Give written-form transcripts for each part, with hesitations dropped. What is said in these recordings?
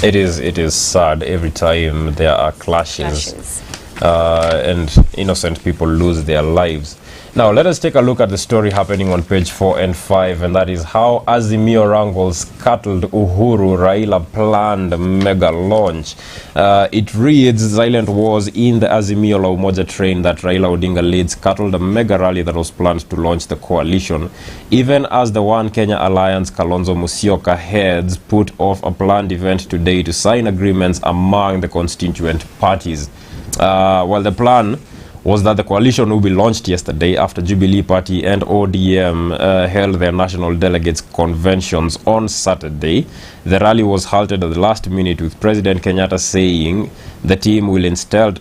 It is sad every time there are clashes. And innocent people lose their lives. Now let us take a look at the story happening on page 4 and 5, and that is how Azimio wrangles scuttled Uhuru Raila planned mega launch. It reads, silent wars in the Azimio La Umoja train that Raila Odinga leads scuttled a mega rally that was planned to launch the coalition, even as the One Kenya Alliance Kalonzo Musyoka heads put off a planned event today to sign agreements among the constituent parties. Well, the plan was that the coalition will be launched yesterday after Jubilee Party and ODM held their national delegates conventions on Saturday. The rally was halted at the last minute, with President Kenyatta saying the team will instead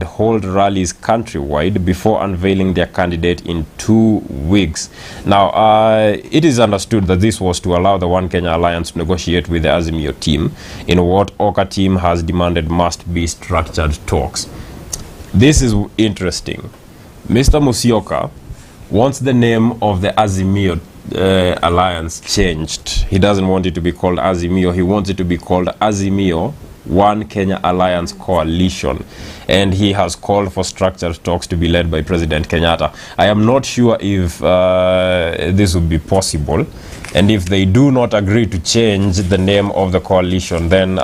hold rallies countrywide before unveiling their candidate in 2 weeks. Now, it is understood that this was to allow the One Kenya Alliance to negotiate with the Azimio team in what Oka team has demanded must be structured talks. This is interesting. Mr. Musyoka wants the name of the Azimio alliance changed. He doesn't want it to be called Azimio. He wants it to be called Azimio One Kenya Alliance Coalition. And he has called for structured talks to be led by President Kenyatta. I am not sure if this would be possible. And if they do not agree to change the name of the coalition, then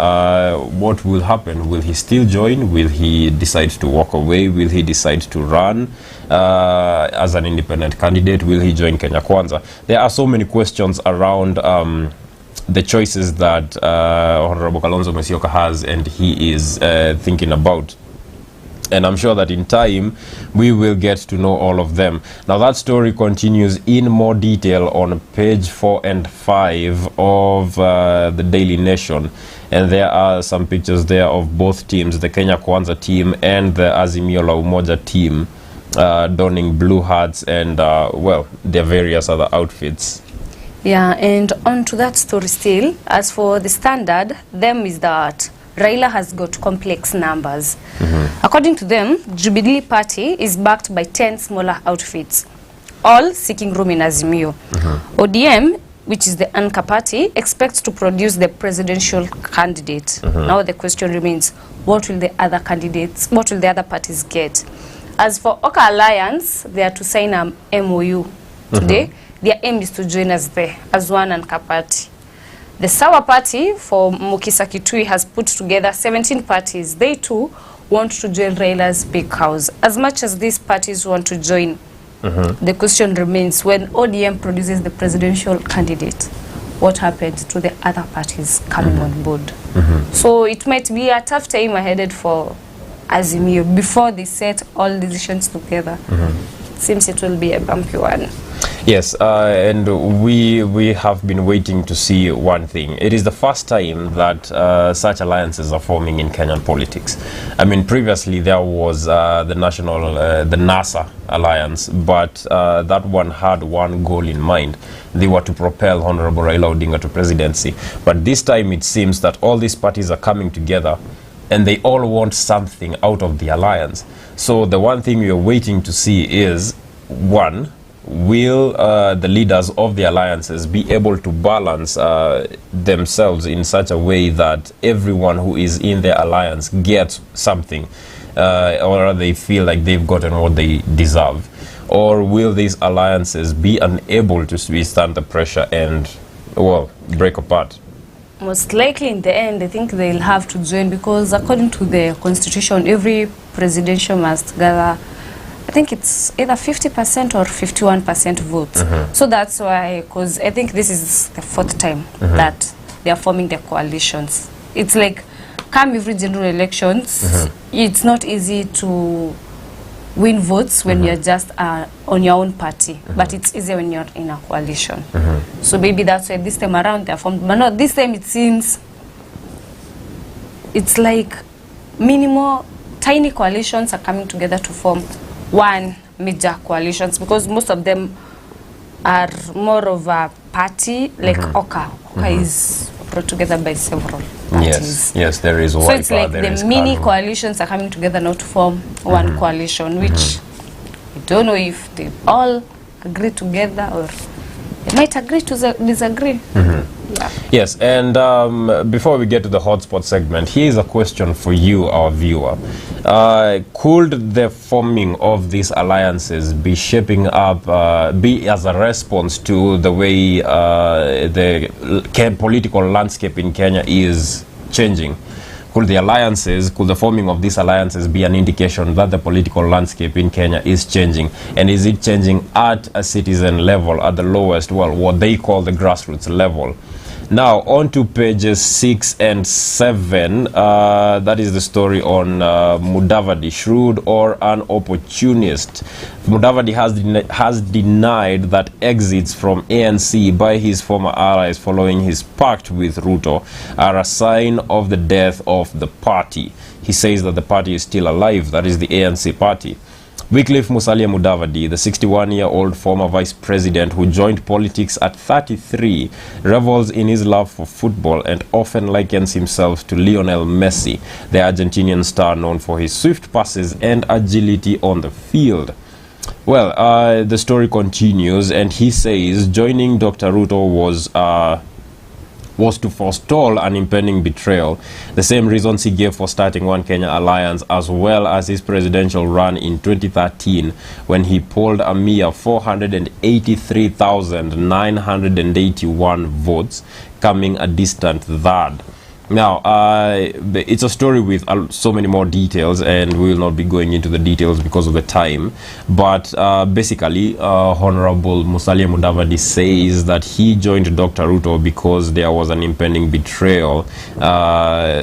what will happen? Will he still join? Will he decide to walk away? Will he decide to run as an independent candidate? Will he join Kenya Kwanza? There are so many questions around the choices that Honorable Kalonzo Musyoka has and he is thinking about. And I'm sure that in time we will get to know all of them. Now that story continues in more detail on page 4 and 5 of the Daily Nation. And there are some pictures there of both teams, the Kenya Kwanza team and the Azimio La Umoja team, donning blue hats and, well, their various other outfits. Yeah, and on to that story still, as for the Standard, them is that Raila has got complex numbers. According to them, Jubilee Party is backed by 10 smaller outfits, all seeking room in Azimio. ODM, which is the anchor party, expects to produce the presidential candidate. Now the question remains, what will the other candidates, what will the other parties get? As for Oka Alliance, they are to sign an MOU today. Their aim is to join us there as one anchor party. The Sawa Party for Mukisa Kitui has put together 17 parties. They too want to join Raila's big house. As much as these parties want to join, the question remains, when ODM produces the presidential candidate, what happens to the other parties coming on board? So it might be a tough time ahead for Azimio before they set all decisions together. It seems it will be a bumpy one. Yes, and we have been waiting to see one thing. It is the first time that such alliances are forming in Kenyan politics. I mean, previously there was the NASA alliance, but that one had one goal in mind. They were to propel Honorable Raila Odinga to presidency. But this time it seems that all these parties are coming together and they all want something out of the alliance. So the one thing we are waiting to see is, one, will the leaders of the alliances be able to balance themselves in such a way that everyone who is in the alliance gets something, or they feel like they've gotten what they deserve? Or will these alliances be unable to withstand the pressure and, well, break apart? Most likely in the end, I think they'll have to join, because according to the constitution, every presidential must gather, I think it's either 50% or 51% votes. So that's why, because I think this is the 4th time that they are forming the coalitions. It's like, come every general elections, it's not easy to win votes when you're just on your own party, but it's easier when you're in a coalition. So maybe that's why this time around they're formed. But not this time, it seems it's like minimal, tiny coalitions are coming together to form one major coalitions, because most of them are more of a party, like Oka. Oka is brought together by several parties. Yes, there is so it's like the mini coalitions are coming together now to form one coalition, which I don't know if they all agree together or they might agree to disagree. Yeah. Yes, and before we get to the hotspot segment, here is a question for you, our viewer. Could the forming of these alliances be shaping up, be as a response to the way the political landscape in Kenya is changing? Could the forming of these alliances be an indication that the political landscape in Kenya is changing? And is it changing at a citizen level, at the lowest, well, what they call the grassroots level? Now, on to pages 6 and 7. That is the story on Mudavadi, shrewd or an opportunist. Mudavadi has denied that exits from ANC by his former allies following his pact with Ruto are a sign of the death of the party. He says that the party is still alive, that is the ANC party. Wycliffe Musalia Mudavadi, the 61-year-old former vice president who joined politics at 33, revels in his love for football and often likens himself to Lionel Messi, the Argentinian star known for his swift passes and agility on the field. Well, the story continues, and he says joining Dr. Ruto was to forestall an impending betrayal, the same reasons he gave for starting One Kenya Alliance, as well as his presidential run in 2013 when he polled a mere 483,981 votes, coming a distant third. Now, it's a story with so many more details, and we will not be going into the details because of the time. But basically, Honorable Musalia Mudavadi says that he joined Dr. Ruto because there was an impending betrayal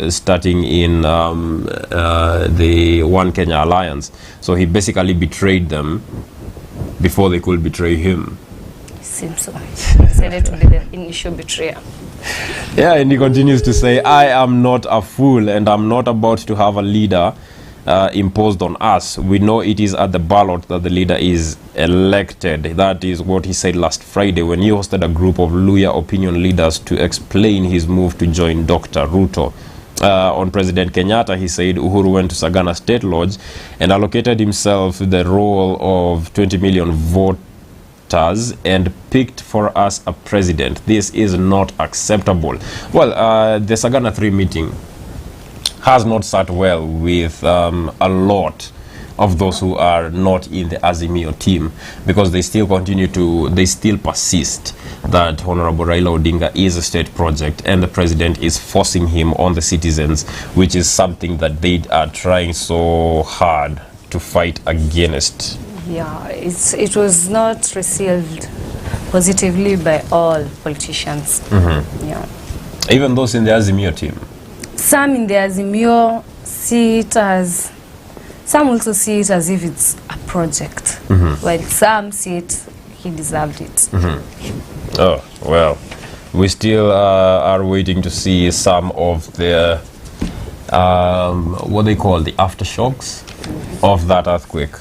starting in the One Kenya Alliance. So he basically betrayed them before they could betray him. Seems so. Decided to be the initial betrayer. Yeah, and he continues to say, I am not a fool, and I'm not about to have a leader imposed on us. We know it is at the ballot that the leader is elected. That is what he said last Friday when he hosted a group of Luhya opinion leaders to explain his move to join Dr. Ruto. On President Kenyatta, he said Uhuru went to Sagana State Lodge and allocated himself the role of 20 million voters and picked for us a president. This is not acceptable. Well, the Sagana 3 meeting has not sat well with a lot of those who are not in the Azimio team, because they still persist that Honorable Raila Odinga is a state project and the president is forcing him on the citizens, which is something that they are trying so hard to fight against. Yeah, it was not received positively by all politicians. Mm-hmm. Yeah. Even those in the Azimio team? Some in the Azimio see it as, some also see it as if it's a project. Mm-hmm. While some see it, he deserved it. Mm-hmm. Oh, well, we still are waiting to see some of the, what they call the aftershocks of that earthquake.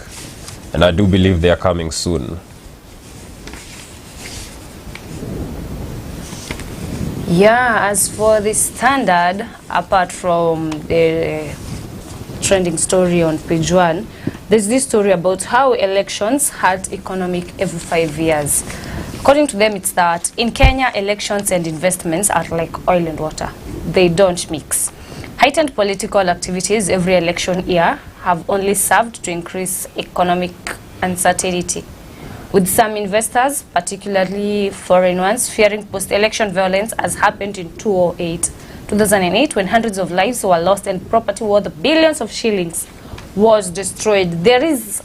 And I do believe they are coming soon. Yeah, as for the Standard, apart from the trending story on page 1, there's this story about how elections hurt economic every 5 years. According to them, it's that in Kenya, elections and investments are like oil and water. They don't mix. Heightened political activities every election year have only served to increase economic uncertainty, with some investors, particularly foreign ones, fearing post-election violence as happened in 2008, when hundreds of lives were lost and property worth billions of shillings was destroyed. There is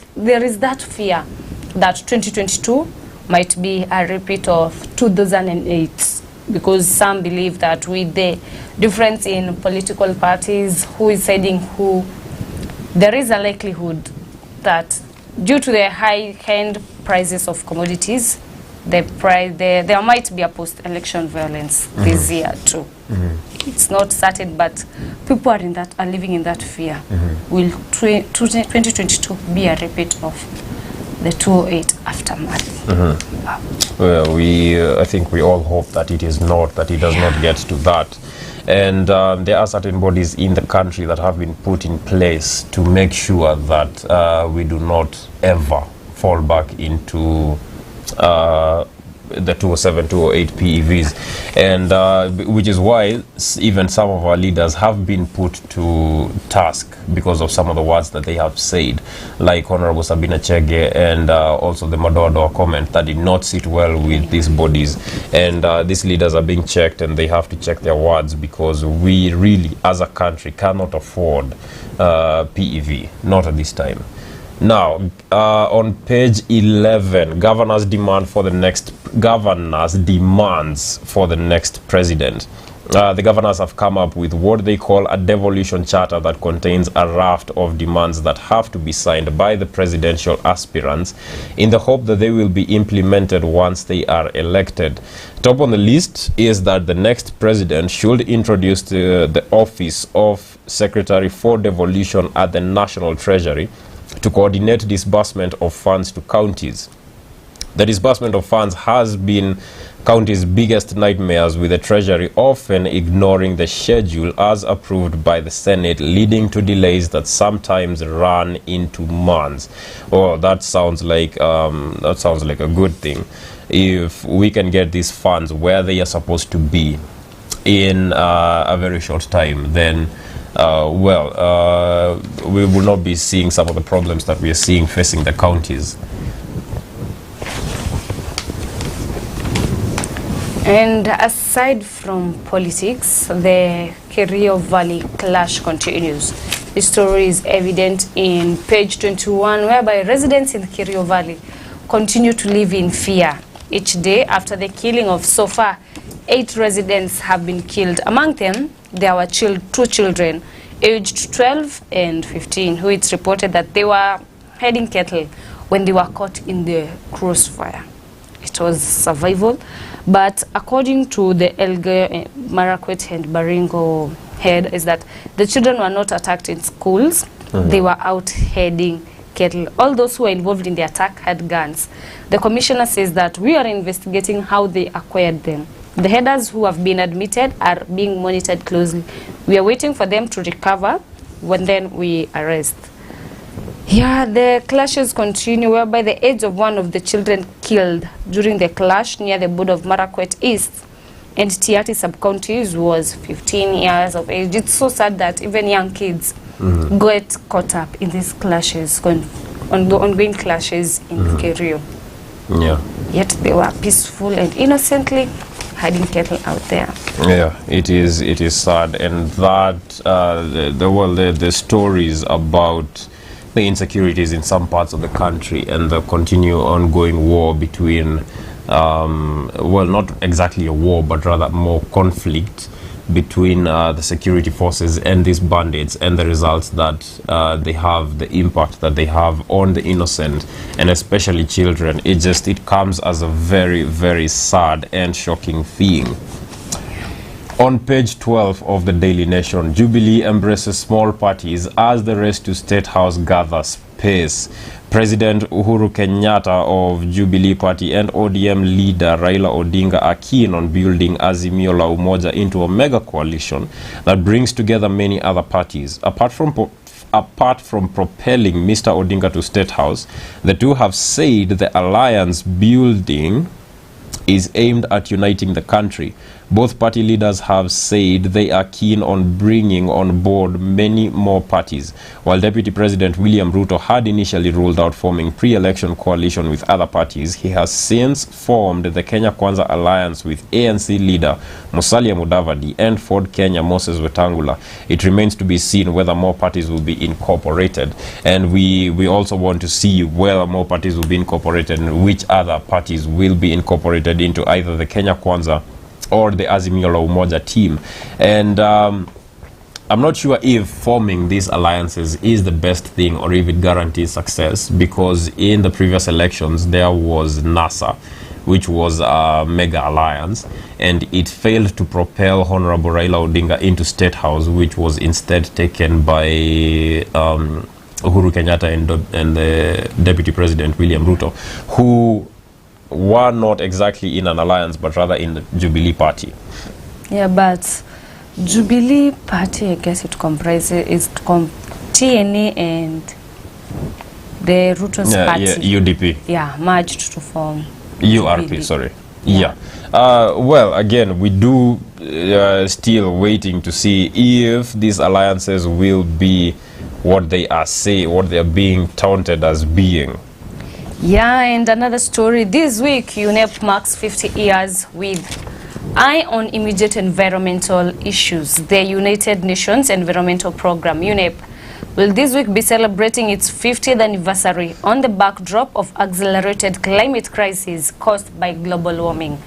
that fear that 2022 might be a repeat of 2008, because some believe that with the difference in political parties, who is siding who, there is a likelihood that due to the high-end prices of commodities, there might be a post-election violence this year too. It's not certain, but people are living in that fear. Will 2022 be a repeat of the 2008 aftermath? Well, I think we all hope that it is not, that it does not get to that. And there are certain bodies in the country that have been put in place to make sure that we do not ever fall back into the 207, 208 PEVs, and which is why even some of our leaders have been put to task because of some of the words that they have said, like Honorable Sabina Chege and also the Madodo comment that did not sit well with these bodies, and these leaders are being checked, and they have to check their words, because we really as a country cannot afford PEV, not at this time. Now, on page 11, governors demands for the next president. The governors have come up with what they call a devolution charter that contains a raft of demands that have to be signed by the presidential aspirants in the hope that they will be implemented once they are elected. Top on the list is that the next president should introduce the office of Secretary for Devolution at the National Treasury to coordinate disbursement of funds to counties. The disbursement of funds has been counties' biggest nightmares, with the Treasury often ignoring the schedule as approved by the Senate, leading to delays that sometimes run into months. Oh, that sounds like a good thing. If we can get these funds where they are supposed to be in a very short time, then we will not be seeing some of the problems that we are seeing facing the counties. And aside from politics, the Kerio Valley clash continues. The story is evident in page 21, whereby residents in Kerio Valley continue to live in fear. Each day after the killing of so far 8 residents have been killed. Among them, there were 2 children, aged 12 and 15, who it's reported that they were herding cattle when they were caught in the crossfire. It was survival, but according to the Elgeyo Marakwet and Baringo head, is that the children were not attacked in schools. They were out herding cattle. All those who were involved in the attack had guns. The commissioner says that we are investigating how they acquired them. The headers who have been admitted are being monitored closely. We are waiting for them to recover, when then we arrest. Yeah, the clashes continue, whereby the age of one of the children killed during the clash near the border of Marakwet East and Tiati sub-counties was 15 years of age. It's so sad that even young kids get caught up in these clashes, ongoing clashes in Kerio. Yeah. Yet they were peaceful and innocently hiding cattle out there. Yeah, it is sad, and that the stories about the insecurities in some parts of the country and the continued ongoing war between not exactly a war, but rather more conflict between the security forces and these bandits, and the results that they have, the impact that they have on the innocent and especially children. It comes as a very, very sad and shocking thing. On page 12 of the Daily Nation, Jubilee embraces small parties as the race to State House gathers pace. President Uhuru Kenyatta of Jubilee Party and ODM leader Raila Odinga are keen on building Azimio la Umoja into a mega coalition that brings together many other parties. Apart from propelling Mr. Odinga to State House, the two have said the alliance building is aimed at uniting the country. Both party leaders have said they are keen on bringing on board many more parties. While Deputy President William Ruto had initially ruled out forming pre-election coalition with other parties, he has since formed the Kenya Kwanza alliance with ANC leader Musalia Mudavadi and Ford Kenya Moses Wetangula. It remains to be seen whether more parties will be incorporated, and we also want to see whether more parties will be incorporated and which other parties will be incorporated into either the Kenya Kwanza or the Azimio la Umoja team. And I'm not sure if forming these alliances is the best thing or if it guarantees success, because in the previous elections there was NASA, which was a mega alliance, and it failed to propel Honorable Raila Odinga into State House, which was instead taken by Uhuru Kenyatta and the Deputy President William Ruto, who were not exactly in an alliance but rather in the Jubilee Party. Yeah, but Jubilee Party, I guess it comprises TNA and the Ruto's party. Yeah, UDP. Yeah, merged to form URP, Jubilee. sorry. Yeah. Well, again, we do still waiting to see if these alliances will be what they are being touted as being. Yeah, and another story. This week, UNEP marks 50 years with Eye on Immediate Environmental Issues. The United Nations Environmental Program, UNEP, will this week be celebrating its 50th anniversary on the backdrop of accelerated climate crisis caused by global warming.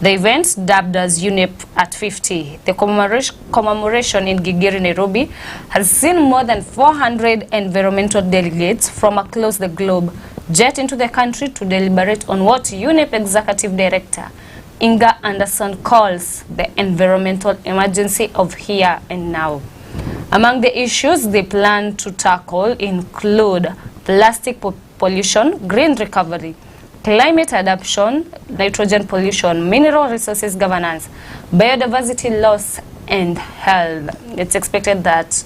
The event, dubbed as UNEP at 50, the commemoration in Gigiri, Nairobi, has seen more than 400 environmental delegates from across the globe jet into the country to deliberate on what UNEP Executive Director Inga Anderson calls the environmental emergency of here and now. Among the issues they plan to tackle include plastic pollution, green recovery, climate adaptation, nitrogen pollution, mineral resources governance, biodiversity loss, and health. It's expected that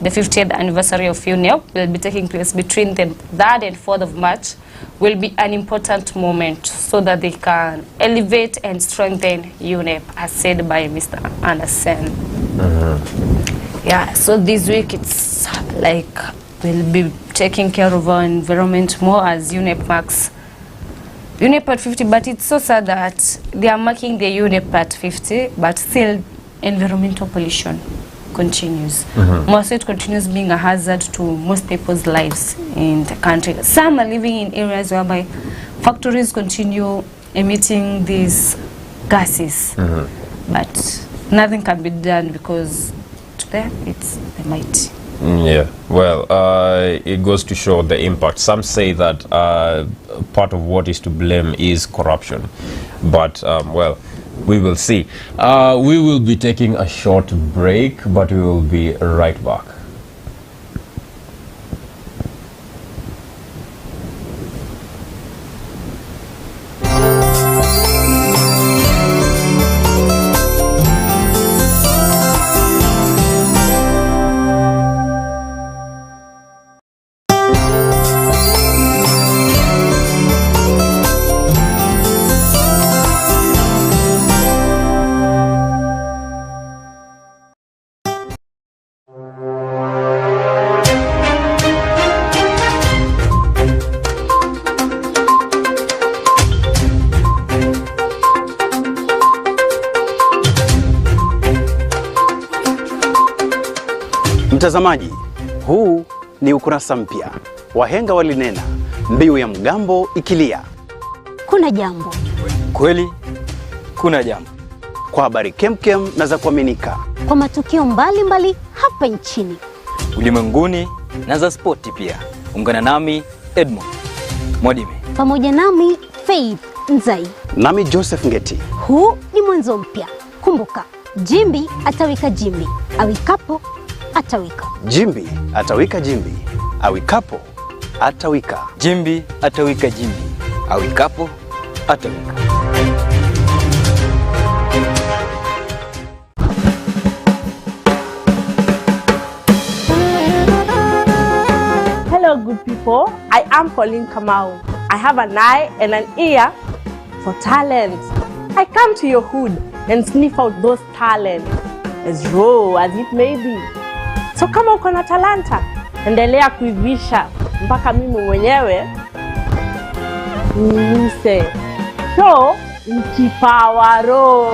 the 50th anniversary of UNEP will be taking place between the 3rd and 4th of March, will be an important moment so that they can elevate and strengthen UNEP, as said by Mr. Anderson. Yeah, so this week it's like we'll be taking care of our environment more as UNEP marks UNEP at 50, but it's so sad that they are marking the UNEP at 50, but still environmental pollution continues. Most it continues being a hazard to most people's lives in the country. Some are living in areas whereby factories continue emitting these gases, but nothing can be done because to them it's the might. Yeah, well, it goes to show the impact. Some say that part of what is to blame is corruption, but well, we will see. We will be taking a short break, but we will be right back. Mtazamaji, huu ni ukurasa mpya. Wahenga walinena, mbiu ya mgambo ikilia, kuna jambo. Kweli kuna jambo. Kwa habari kemkem na za kuaminika, Kwa matukio mbalimbali hapa nchini, ulimwenguni na za spoti pia. Ungana nami Edmond Mwadime, pamoja nami Faith Nzai, nami Joseph Ngeti. Huu ni mwanzo mpya. Kumbuka, jimbi atawika jimbi, awikapo atawika. Jimbi atawika jimbi, awikapo atawika. jimbi atawika jimbi, awikapo atawika. Hello, good people. I am Pauline Kamau. I have an eye and an ear for talent. I come to your hood and sniff out those talents, as raw as it may be. So kama uko na talanta, endelea kuivisha mpaka mimi mwenyewe nise. So, mkipawa roho.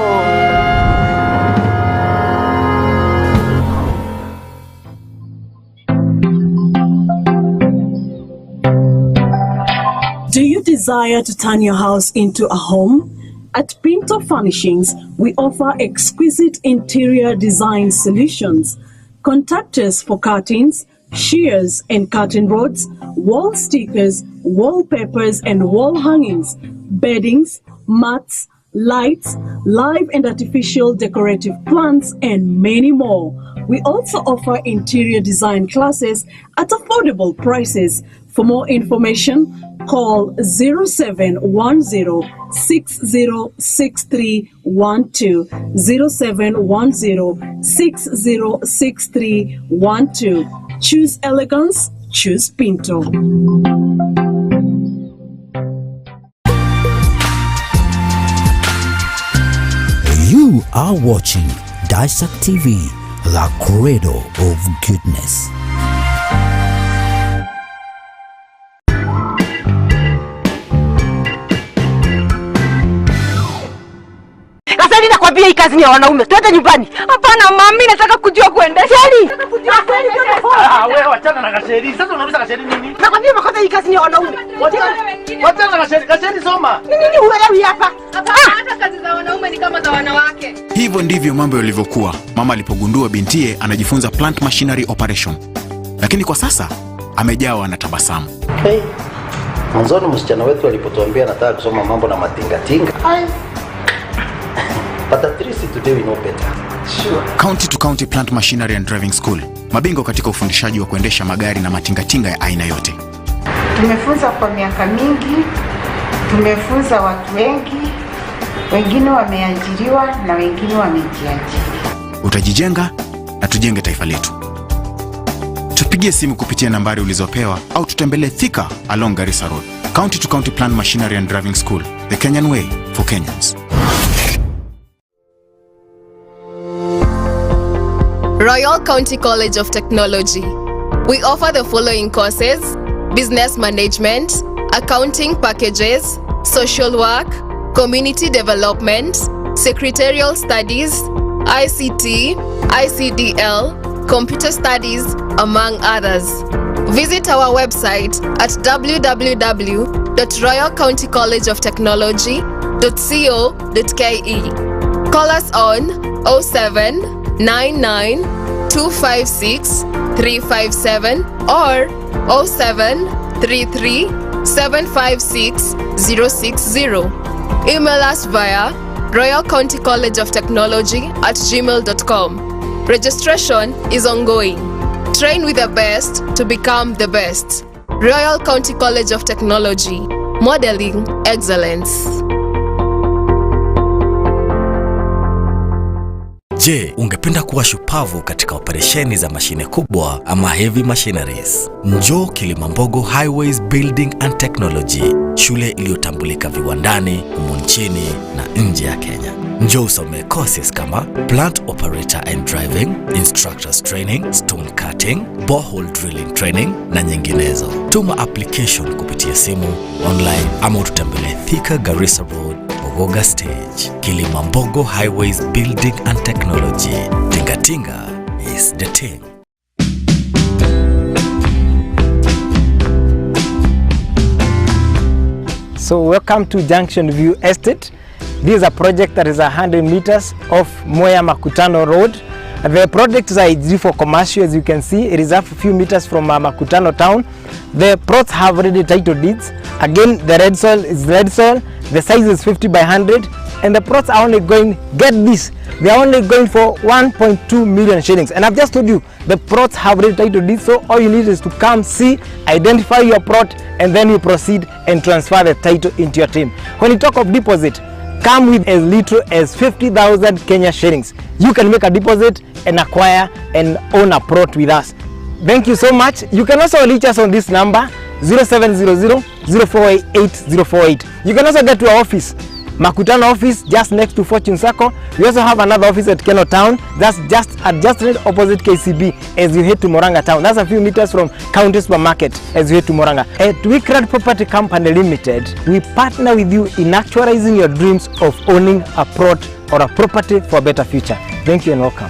Do you desire to turn your house into a home? At Pinto Furnishings, we offer exquisite interior design solutions. Contact us for curtains, shears and curtain rods, wall stickers, wallpapers and wall hangings, beddings, mats, lights, live and artificial decorative plants, and many more. We also offer interior design classes at affordable prices. For more information, call 0710-606312, 0710-606312. Choose elegance, choose Pinto. are watching Daesak TV, the cradle of goodness. Kasali nakwambia hii kazi ni ya wanaume. Twende nyumbani. Hapana mami, nataka kujua kuendesha. Wewe wachana na Kasheri. Sasa unauliza Kasheri nini? Nakwambia makosa hii kazi ni ya wanaume. Wachana na Kasheri. Kasheri soma. Nini huelewi hapa? Hata kazi za wanaume ni kama za wanawake. Hivyo ndivyo mambo yalivyokuwa mama alipogundua bintiye anajifunza plant machinery operation. Lakini kwa sasa amejawa na tabasamu. Hey. Mwanzoni msichana wetu alipotuambia anataka kusoma mambo na matingatinga. But at least today we know better. Sure. County to County Plant Machinery and Driving School. Mabingwa katika ufundishaji wa kuendesha magari na matingatinga ya aina yote. Tumefunza kwa miaka mingi. Tumefunza watu wengi. Wengine wameajiriwa na wengine wamejiajiri. Utajijenga na tujenge taifa letu. Tupigie simu kupitia nambari ulizopewa au tutembelee Thika along Garissa Road. County to County Plant Machinery and Driving School. The Kenyan way for Kenyans. Royal County College of Technology. We offer the following courses: business management, accounting packages, social work, community development, secretarial studies, ICT, ICDL, computer studies, among others. Visit our website at www.royalcountycollegeoftechnology.co.ke. Call us on 0799 256 357 or 0733 756 060. Email us via royalcountycollegeoftechnology@gmail.com. Registration is ongoing. Train with the best to become the best. Royal County College of Technology, modeling excellence. Je, ungependa kuwa shupavu katika operesheni za mashine kubwa ama heavy machineries? Njoo Kilimambogo Highways Building and Technology, shule iliyotambulika viwandani, humu nchini na nje ya Kenya. Njoo usome courses kama plant operator and driving, instructors training, stone cutting, borehole drilling training na nyinginezo. Tuma application kupitia simu, online ama ututembelee Thika Garissa Road, Ogoga Stage. Kilimambogo Highways Building and Technology. Tinga is the thing. So welcome to Junction View Estate. This is a project that is 100 meters off Moya Makutano Road. The project is ideal for commercial, as you can see. It is a few meters from Makutano town. The plots have already title deeds. Again, the red soil is red soil. The size is 50 by 100. And the plots are only going, get this, they are only going for 1.2 million shillings. And I've just told you, the plots have already title deeds. So all you need is to come, see, identify your plot, and then you proceed and transfer the title into your team. When you talk of deposit, come with as little as 50,000 Kenya shillings. You can make a deposit and acquire and own a plot with us. Thank you so much. You can also reach us on this number 0700 048 048. You can also get to our office, Makutano office, just next to Fortune Circle. We also have another office at Keno town. That's just right opposite KCB as you head to Moranga town. That's a few meters from County Supermarket as you head to Moranga. At Wickred Property Company Limited, we partner with you in actualizing your dreams of owning a plot or a property for a better future. Thank you and welcome.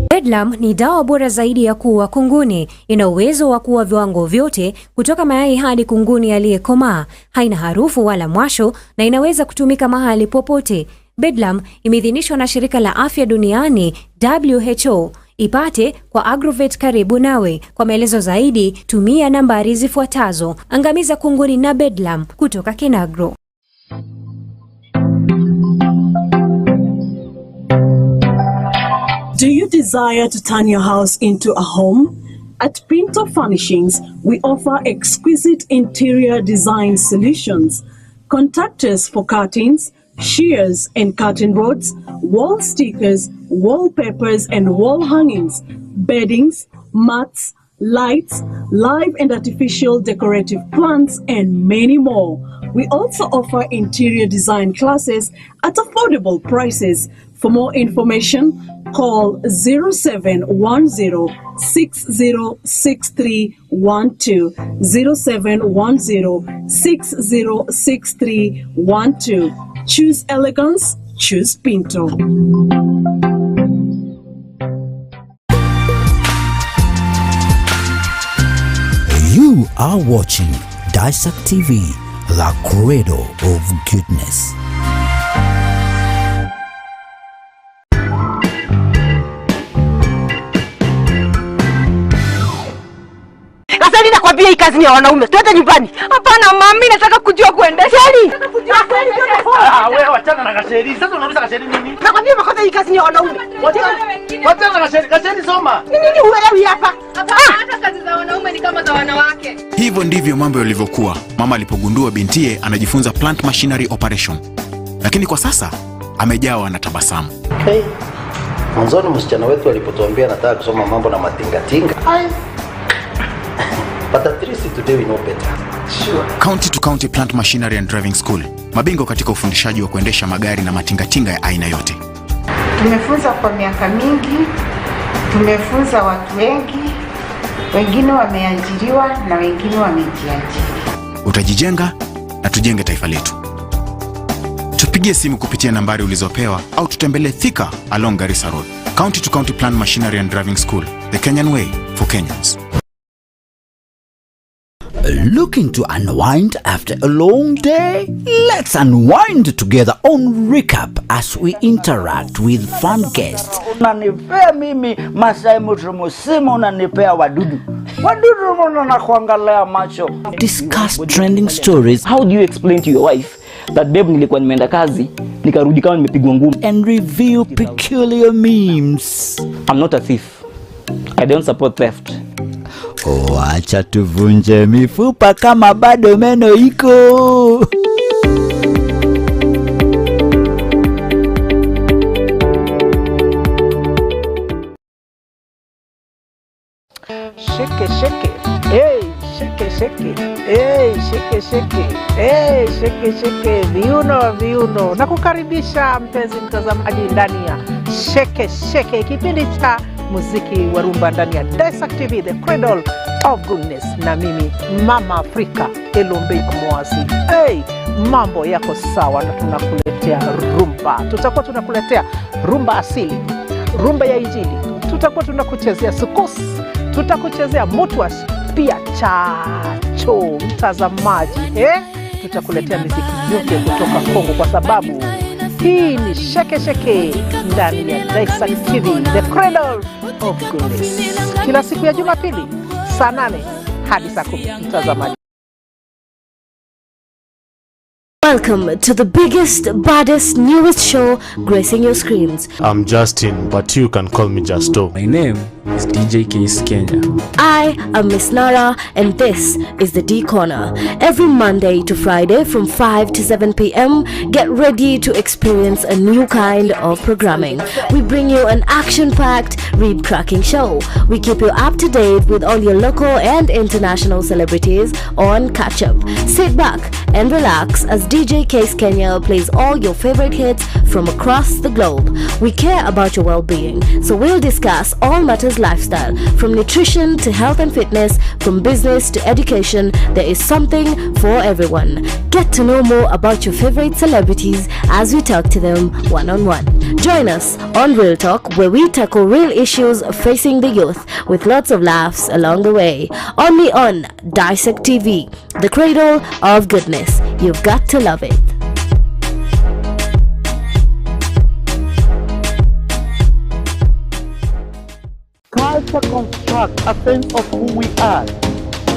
Bedlam ni dawa bora zaidi ya kuua kunguni. Ina uwezo wa kuua viwango vyote kutoka mayai hadi kunguni aliyekomaa. Haina harufu wala mwasho na inaweza kutumika mahali popote. Bedlam imeidhinishwa na Shirika la Afya Duniani WHO. Ipate kwa Agrovet karibu nawe. Kwa maelezo zaidi tumia nambari zifuatazo. Angamiza kunguni na Bedlam kutoka Kinagro. Do you desire to turn your house into a home? At Pinto Furnishings, we offer exquisite interior design solutions. Contact us for curtains, shears and curtain rods, wall stickers, wallpapers and wall hangings, beddings, mats, lights, live and artificial decorative plants, and many more. We also offer interior design classes at affordable prices. For more information, call 0710 606312, 0710 606312. Choose elegance, choose Pinto. You are watching Daesak TV, the cradle of goodness. Kasali nakwambia hii kazi ni ya wanaume. Twende nyumbani. Hapana mami, nataka kujua kuendesha. Nataka kujua kuendesha. Wewe wachana na Kasheri. Sasa unauliza Kasheri nini? Nakwambia makosa hii kazi ni ya wanaume. Wachana na Kasheri. Kasheri soma. Nini huelewi hapa? Hata kazi za wanaume ni kama za wanawake. Hivyo ndivyo mambo yalivyokuwa mama alipogundua bintiye anajifunza plant machinery operation, lakini kwa sasa amejawa na tabasamu. Hey, mwanzoni msichana wetu alipotuambia anataka kusoma mambo na matingatinga. But at least today we know better. Sure. County to County Plant Machinery and Driving School, mabingwa katika ufundishaji wa kuendesha magari na matingatinga ya aina yote. Tumefunza kwa miaka mingi, tumefunza watu wengi, wengine wameajiriwa na wengine wamejiajiri. Utajijenga na tujenge taifa letu. Tupigie simu kupitia nambari ulizopewa au tutembelee Thika along Garissa Road. County to County Plant Machinery and Driving School, the Kenyan way for Kenyans. Looking to unwind after a long day? Let's unwind together on Recap as we interact with fun guests. Unanipea mimi Masai Musimu, unanipea wadudu na kuangalia macho. Discuss trending stories. How do you explain to your wife that babe nilikuwa nimeenda kazi nikarudi kama nimepigwa ngumi? And review peculiar memes. I'm not a thief. I don't support theft. Acha tuvunje mifupa kama bado meno iko. Shake, shake, hey, shake, shake, hey, shake, shake, hey, shake, shake, viuno. Nakukaribisha mpenzi mtazamaji ndani ya Shake Shake, kipindi cha muziki wa rumba ndani ya Daesak TV, the cradle of goodness, na mimi Mama Afrika Elombe Kumwasi. Hey, mambo yako sawa na tunakuletea rumba. Tutakuwa tunakuletea rumba asili, rumba ya injili. Tutakuwa tunakuchezea sukusi, tutakuchezea mutwas, pia chacho mtazamaji. Tutakuletea muziki yote kutoka Kongo kwa sababu hii ni Shake Shake ndani ya Daesak TV, the cradle of goodness. Kila siku ya Jumapili saa 8 hadi saa 10 mtazamaji. Welcome to the biggest, baddest, newest show gracing your screens. I'm Justin, but you can call me Justo. My name is DJ Case Kenya. I am Miss Nara, and this is the D Corner. Every Monday to Friday from 5 to 7 p.m, get ready to experience a new kind of programming. We bring you an action-packed, rib-cracking show. We keep you up to date with all your local and international celebrities on Catch Up. Sit back and relax as DJ Case Kenya plays all your favorite hits from across the globe. We care about your well-being, so we'll discuss all matters lifestyle, from nutrition to health and fitness, from business to education. There is something for everyone. Get to know more about your favorite celebrities as we talk to them one-on-one. Join us on Real Talk, where we tackle real issues facing the youth with lots of laughs along the way. Only on Daesak TV, the cradle of goodness. You've got to love it. Culture constructs a sense of who we are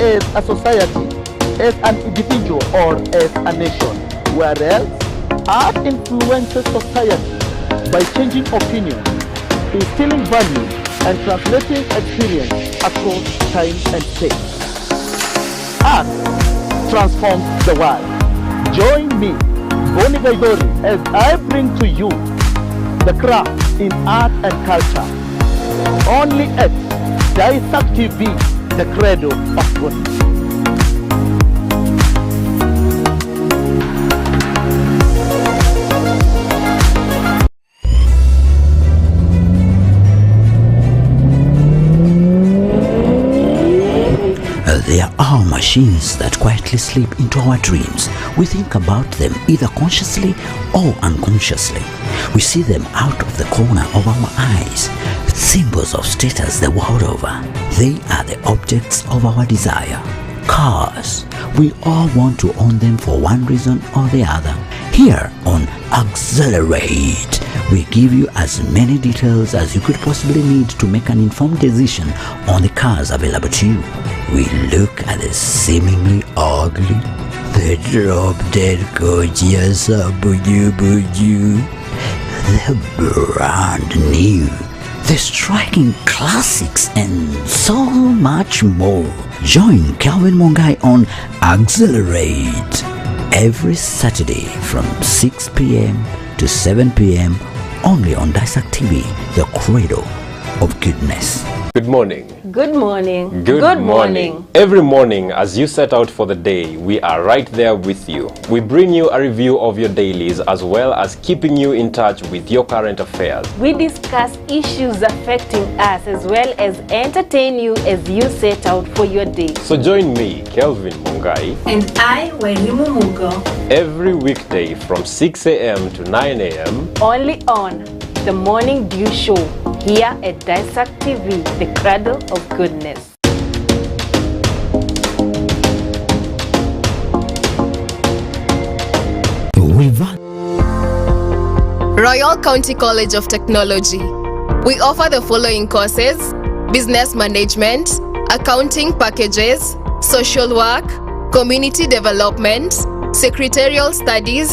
as a society, as an individual, or as a nation. Whereas art influences society by changing opinions, instilling values, and translating experience across time and space. Art transforms the world. Join me, Boni Gaidori, as I bring to you the craft in art and culture. Only at Daesak TV, the cradle of goodness. There are machines that quietly slip into our dreams. We think about them either consciously or unconsciously. We see them out of the corner of our eyes. Symbols of status the world over. They are the objects of our desire. Cars. We all want to own them for one reason or the other. Here on Accelerate, we give you as many details as you could possibly need to make an informed decision on the cars available to you. We look at the seemingly ugly, the drop-dead gorgeous buju, the brand new, the striking classics, and so much more. Join Calvin Mongai on Accelerate every Saturday from 6 p.m. to 7 p.m. only on Daesak TV, the cradle of goodness. Good morning. Good morning. Good morning. Every morning as you set out for the day, we are right there with you. We bring you a review of your dailies as well as keeping you in touch with your current affairs. We discuss issues affecting us as well as entertain you as you set out for your day. So join me, Kelvin Mungai, and I, Welimu Mugo, every weekday from 6 a.m. to 9 a.m. only on The Morning Dew Show here at Daesak TV, the cradle of goodness. Royal County College of Technology. We offer the following courses: business management, accounting packages, social work, community development, secretarial studies,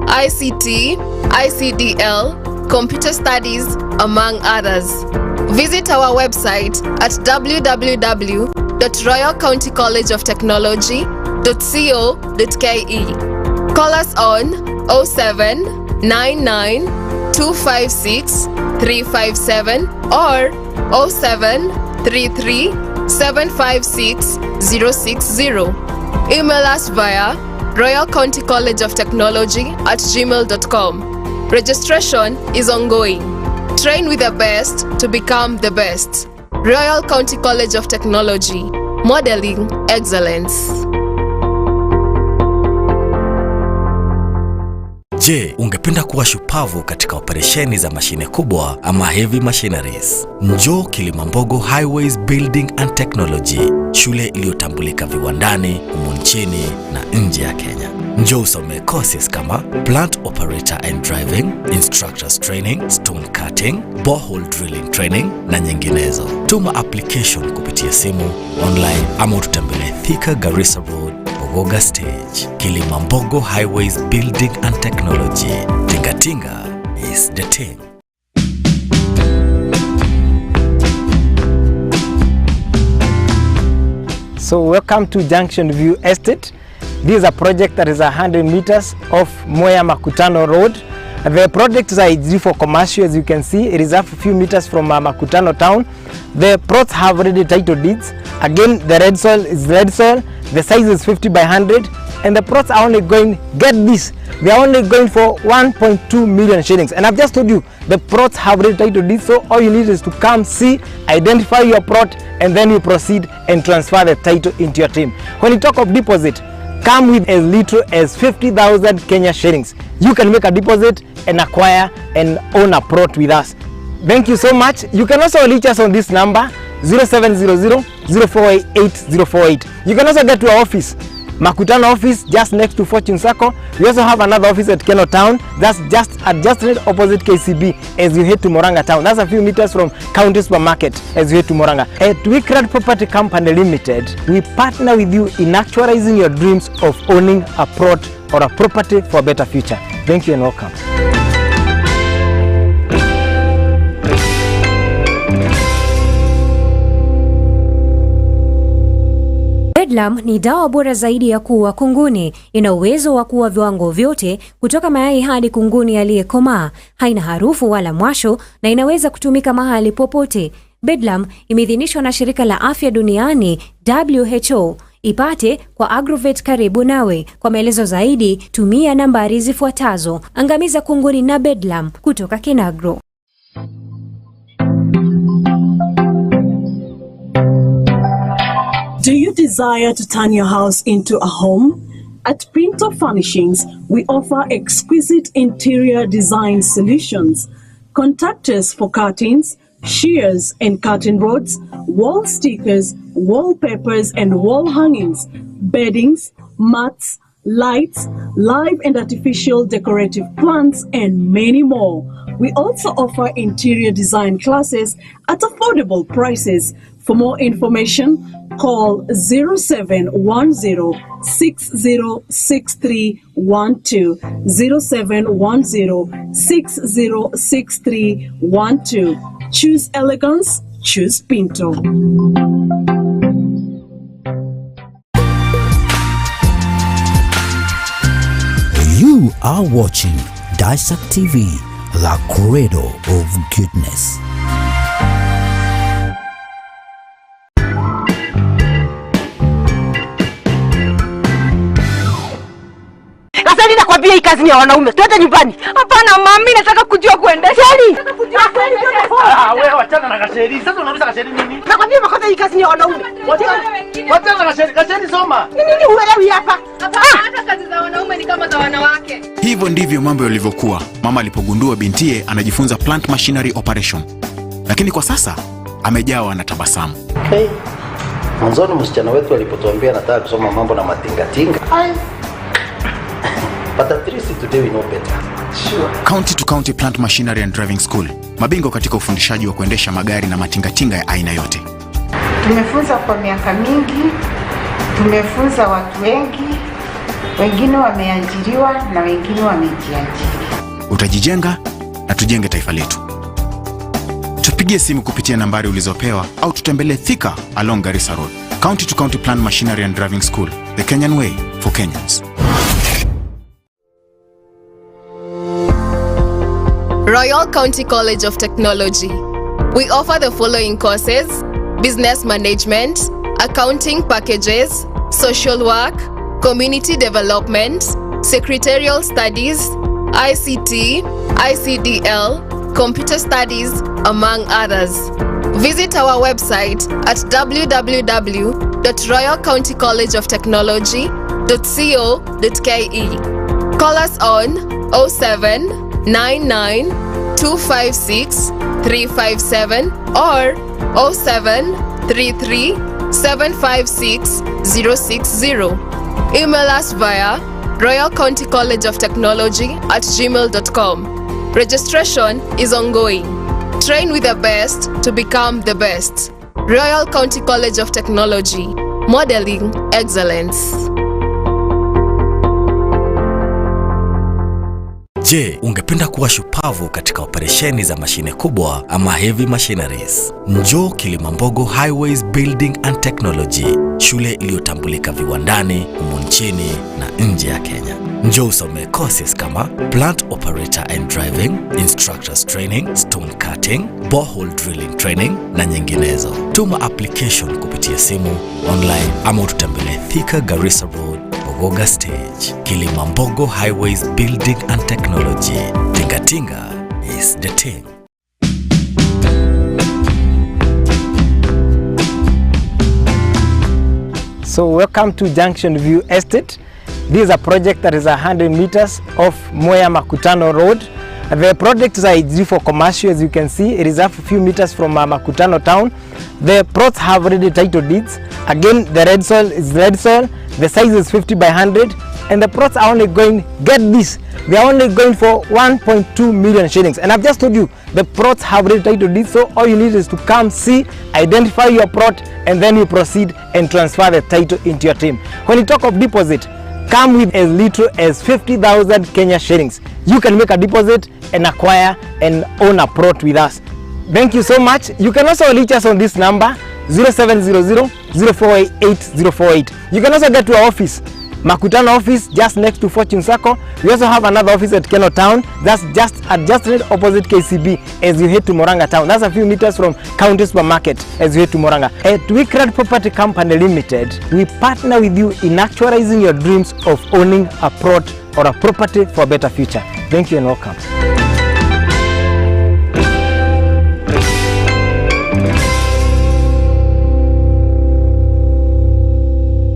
ICT, ICDL, computer studies, among others. Visit our website at www.royalcountycollegeoftechnology.co.ke. Call us on 0799 256 357 or 0733 756 060. Email us via royalcountycollegeoftechnology@gmail.com. Registration is ongoing. Train with the best to become the best. Royal County College of Technology, modeling excellence. Je, ungependa kuwa shupavu katika operesheni za mashine kubwa ama heavy machineries? Njoo Kilimambogo Highways Building and Technology, shule iliyotambulika viwandani, humu nchini na nje ya Kenya. Njoo usome courses kama plant operator and driving, instructors training, stone cutting, borehole drilling training na nyinginezo. Tuma application kupitia simu, online ama ututembelee Thika Garissa Road, Ogoga Stage. Kilimambogo Highways Building and Technology. Tinga is the team. So welcome to Junction View Estate. This is a project that is 100 meters off Moya Makutano Road. The project is ideal for commercial, as you can see. It is a few meters from Makutano town. The plots have already title deeds. Again, the red soil is red soil. The size is 50 by 100. And the plots are only going, get this, they are only going for 1.2 million shillings. And I've just told you, the plots have already title deeds. So all you need is to come see, identify your plot, and then you proceed and transfer the title into your team. When you talk of deposit, come with as little as 50,000 Kenya shillings. You can make a deposit and acquire and own a plot with us. Thank you so much. You can also reach us on this number 0700 048 048. You can also get to our office, Makutano office, just next to Fortune Circle. We also have another office at Keno Town. That's just right opposite KCB as you head to Moranga Town. That's a few meters from County Supermarket as you head to Moranga. At Wickrad Property Company Limited, we partner with you in actualizing your dreams of owning a plot or a property for a better future. Thank you and welcome. Bedlam ni dawa bora zaidi ya kuua kunguni. Ina uwezo wa kuua viwango vyote kutoka mayai hadi kunguni aliyekomaa. Haina harufu wala mwasho na inaweza kutumika mahali popote. Bedlam imeidhinishwa na shirika la afya duniani WHO. Ipate kwa Agrovet karibu nawe. Kwa maelezo zaidi tumia nambari zifuatazo. Angamiza kunguni na Bedlam kutoka Kinagro. Do you desire to turn your house into a home? At Pinto Furnishings, we offer exquisite interior design solutions. Contact us for curtains, shears and curtain rods, wall stickers, wallpapers and wall hangings, beddings, mats, lights, live and artificial decorative plants, and many more. We also offer interior design classes at affordable prices. For more information, call 0710-606312, 0710-606312. Choose elegance, choose Pinto. You are watching Daesak TV, the cradle of goodness. Sasa ninakwambia hii kazi ni ya wanaume. Twende nyumbani. Hapana mami, nataka kujua kuendesha. Wewe wachana na Gasheri. Sasa unauliza Gasheri nini? Nakwambia makosa hii kazi ni ya wanaume. Wachana na Gasheri. Gasheri soma. Nini huelewi hapa? Hata kazi za wanaume ni kama za wanawake. Hivyo ndivyo mambo yalivyokuwa mama alipogundua bintiye anajifunza plant machinery operation. Lakini kwa sasa amejawa na tabasamu. Hey, mwanzoni msichana wetu alipotuambia nataka kusoma mambo na matingatinga. But at least today we know better. Sure. County to County Plant Machinery and Driving School. Mabingwa katika ufundishaji wa kuendesha magari na matingatinga ya aina yote. Tumefunza kwa miaka mingi, tumefunza watu wengi, wengine wameajiriwa na wengine wamejiajiri. Utajijenga na tujenge taifa letu. Tupigie simu kupitia nambari ulizopewa au tutembelee Thika along Garissa Road. County to County Plant Machinery and Driving School, the Kenyan way for Kenyans. Royal County College of Technology. We offer the following courses: business management, accounting packages, social work, community development, secretarial studies, ICT, ICDL, computer studies, among others. Visit our website at www.royalcountycollegeoftechnology.co.ke. Call us on 0799 256 357 or 0733 756 060. Email us via royalcountycollegeoftechnology@gmail.com. Registration is ongoing. Train with the best to become the best. Royal County College of Technology, modeling excellence. Je, ungependa kuwa shupavu katika operesheni za mashine kubwa ama heavy machineries? Njoo Kilimambogo Highways Building and Technology, shule iliyotambulika viwandani, humu nchini na nje ya Kenya. Njoo usome courses kama plant operator and driving, instructors training, stone cutting, borehole drilling training na nyinginezo. Tuma application kupitia simu, online ama ututembelee Thika Garissa Road, Ogoga Stage. Kilimambogo Highways Building and Technology. Tinga is the thing. So welcome to Junction View Estate. This is a project that is 100 meters off Moya Makutano Road. The project is ideal for commercial. As you can see, it is a few meters from Makutano town. The plots have already title deeds. Again, the red soil is red soil. The size is 50 by 100, and the plots are only going, get this, they are only going for 1.2 million shillings. And I've just told you, the plots have already title deeds, so all you need is to come see, identify your plot, and then you proceed and transfer the title into your team. When you talk of deposit, come with as little as 50,000 Kenya shillings. You can make a deposit and acquire and own a plot with us. Thank you so much. You can also reach us on this number 0700 048 048. You can also get to our office Makutano office just next to Fortune Circle. We also have another office at Keno Town. That's just right opposite KCB as you head to Moranga Town. That's a few meters from County Supermarket as you head to Moranga. At Wickred Property Company Limited, we partner with you in actualizing your dreams of owning a plot or a property for a better future. Thank you and welcome.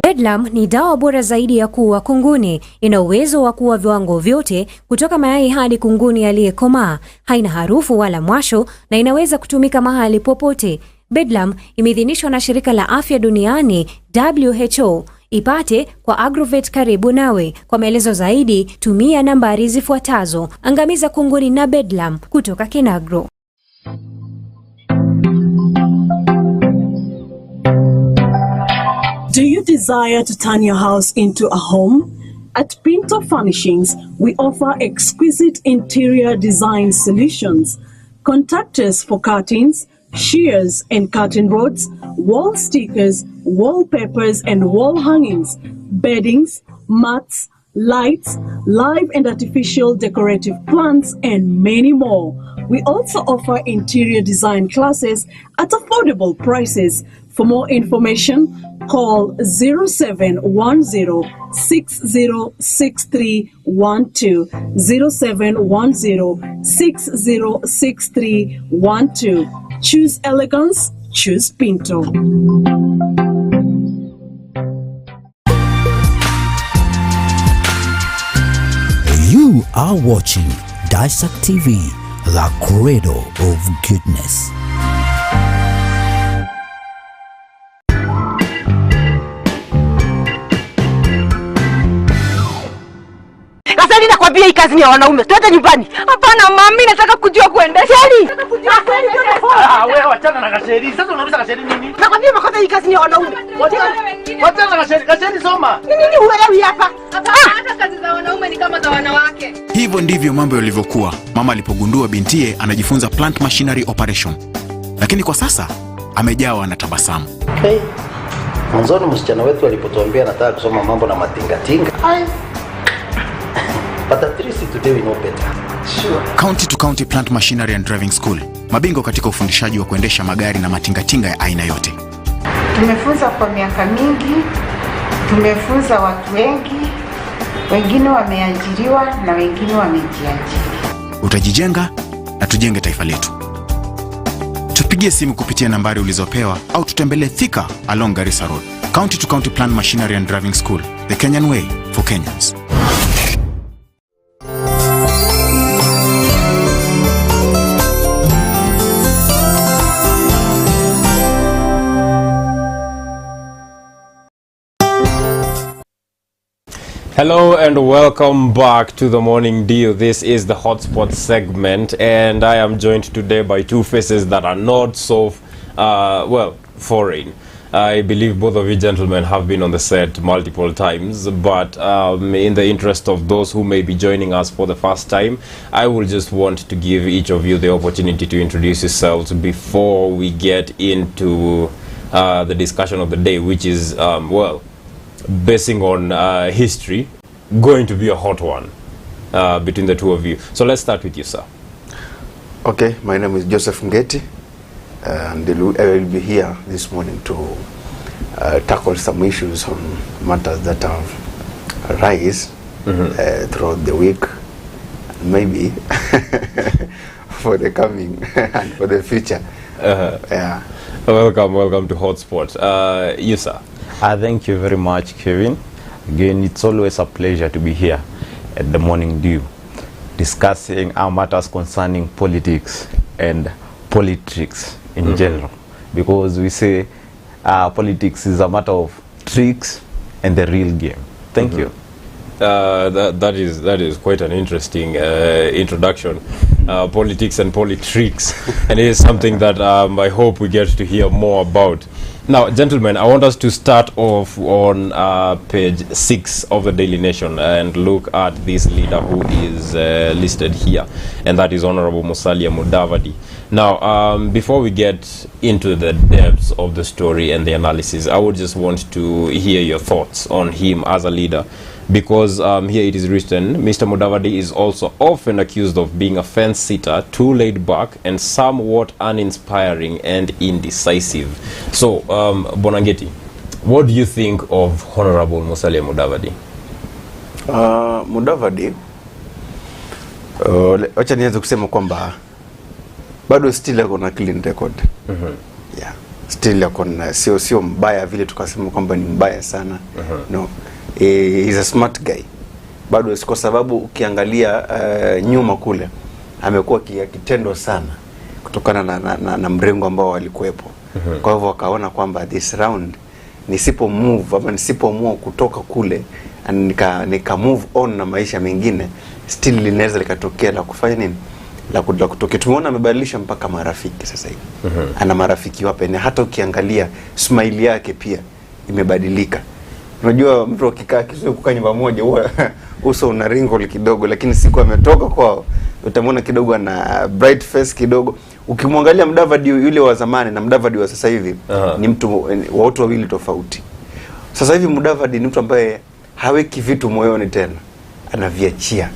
Bedlam ni dawa bora zaidi ya kuua kunguni. Ina uwezo wa kuua viwango vyote kutoka mayai hadi kunguni aliyekomaa. Haina harufu wala mwasho na inaweza kutumika mahali popote. Bedlam imeidhinishwa na shirika la afya duniani WHO. Ipate kwa Agrovet karibu nawe. Kwa maelezo zaidi tumia nambari zifuatazo. Angamiza kunguni na Bedlam kutoka Kinagro. Do you desire to turn your house into a home? At Pinto Furnishings, we offer exquisite interior design solutions. Contact us for curtains, shears and curtain rods, wall stickers, wallpapers and wall hangings, beddings, mats, lights, live and artificial decorative plants, and many more. We also offer interior design classes at affordable prices. For more information, call 0710-606312, 0710-606312. Choose elegance, choose Pinto. You are watching Daesak TV, the cradle of goodness. Kasali nakwambia hii kazi ni ya wanaume. Twende nyumbani. Hapana mami, nataka kujua kuendesha. Wewe wachana na Kasheri. Sasa unauliza Kasheri nini? Nakwambia makosa hii kazi ni ya wanaume. Wachana na Kasheri. Kasheri soma. Nini huelewi hapa? Hata kazi za wanaume ni kama za wanawake. Hivyo ndivyo mambo yalivyokuwa mama alipogundua bintiye anajifunza plant machinery operation, lakini kwa sasa amejawa na tabasamu. Hey, mwanzoni msichana wetu alipotuambia anataka kusoma mambo na matingatinga. But at least today we know better. Sure. County to County Plant Machinery and Driving School, mabingwa katika ufundishaji wa kuendesha magari na matingatinga ya aina yote. Tumefunza kwa miaka mingi, tumefunza watu wengi, wengine wameajiriwa na wengine wamejiajiri. Utajijenga na tujenge taifa letu. Tupigie simu kupitia nambari ulizopewa au tutembelee Thika along Garissa Road. County to County Plant Machinery and Driving School, the Kenyan way for Kenyans. Hello and welcome back to the Morning Dew. This is the Hotspot segment and I am joined today by two faces that are not so, foreign. I believe both of you gentlemen have been on the set multiple times, but in the interest of those who may be joining us for the first time, I will just want to give each of you the opportunity to introduce yourselves before we get into the discussion of the day, which is, basing on history, going to be a hot one between the two of you. So let's start with you, sir. Okay, my name is Joseph Ngeti, and I will be here this morning to tackle some issues on matters that have arisen throughout the week, maybe for the coming and for the future. Yeah. Welcome to Hotspot. You, sir. Thank you very much, Kevin. Again, it's always a pleasure to be here at the Morning Dew, discussing our matters concerning politics and politics in general, because we say politics is a matter of tricks and the real game. Thank you. That is quite an interesting introduction. Politics and politics, and it is something that I hope we get to hear more about. Now, gentlemen, I want us to start off on page 6 of the Daily Nation and look at this leader who is listed here, and that is Honorable Musalia Mudavadi. Now, before we get into the depths of the story and the analysis, I would just want to hear your thoughts on him as a leader, because here it is written, Mr. Mudavadi is also often accused of being a fence-sitter, too laid back, and somewhat uninspiring and indecisive. So, Bonangeti, what do you think of Honorable Musalia Mudavadi? Mudavadi, wacha nianze kusema kwamba bado still yako na clean record. Yeah. Still yako na sio mbaya vile tukasema kwamba ni mbaya sana. No. He's a smart guy. Bado kwa sababu ukiangalia nyuma kule amekuwa kitendo sana kutokana na mrengo ambao walikuepo. Kwa hivyo wakaona kwamba this round nisipo move ama nisipomua kutoka kule nika move on na maisha mengine, still linaweza likatokea la kufanya nini, la kutokea. Tumeona amebadilisha mpaka marafiki sasa hivi. Ana marafiki wapi, na hata ukiangalia smile yake pia imebadilika. Unajua mtu akikaa kisio kukaa nyumba moja huwa uso una wrinkle kidogo, lakini siku ametoka kwao utamwona kidogo ana bright face kidogo. Ukimwangalia Mudavadi yule wa zamani na Mudavadi wa sasa hivi ni mtu wa watu wawili tofauti. Sasa hivi Mudavadi ni mtu ambaye haweki vitu moyoni tena, anaviachia.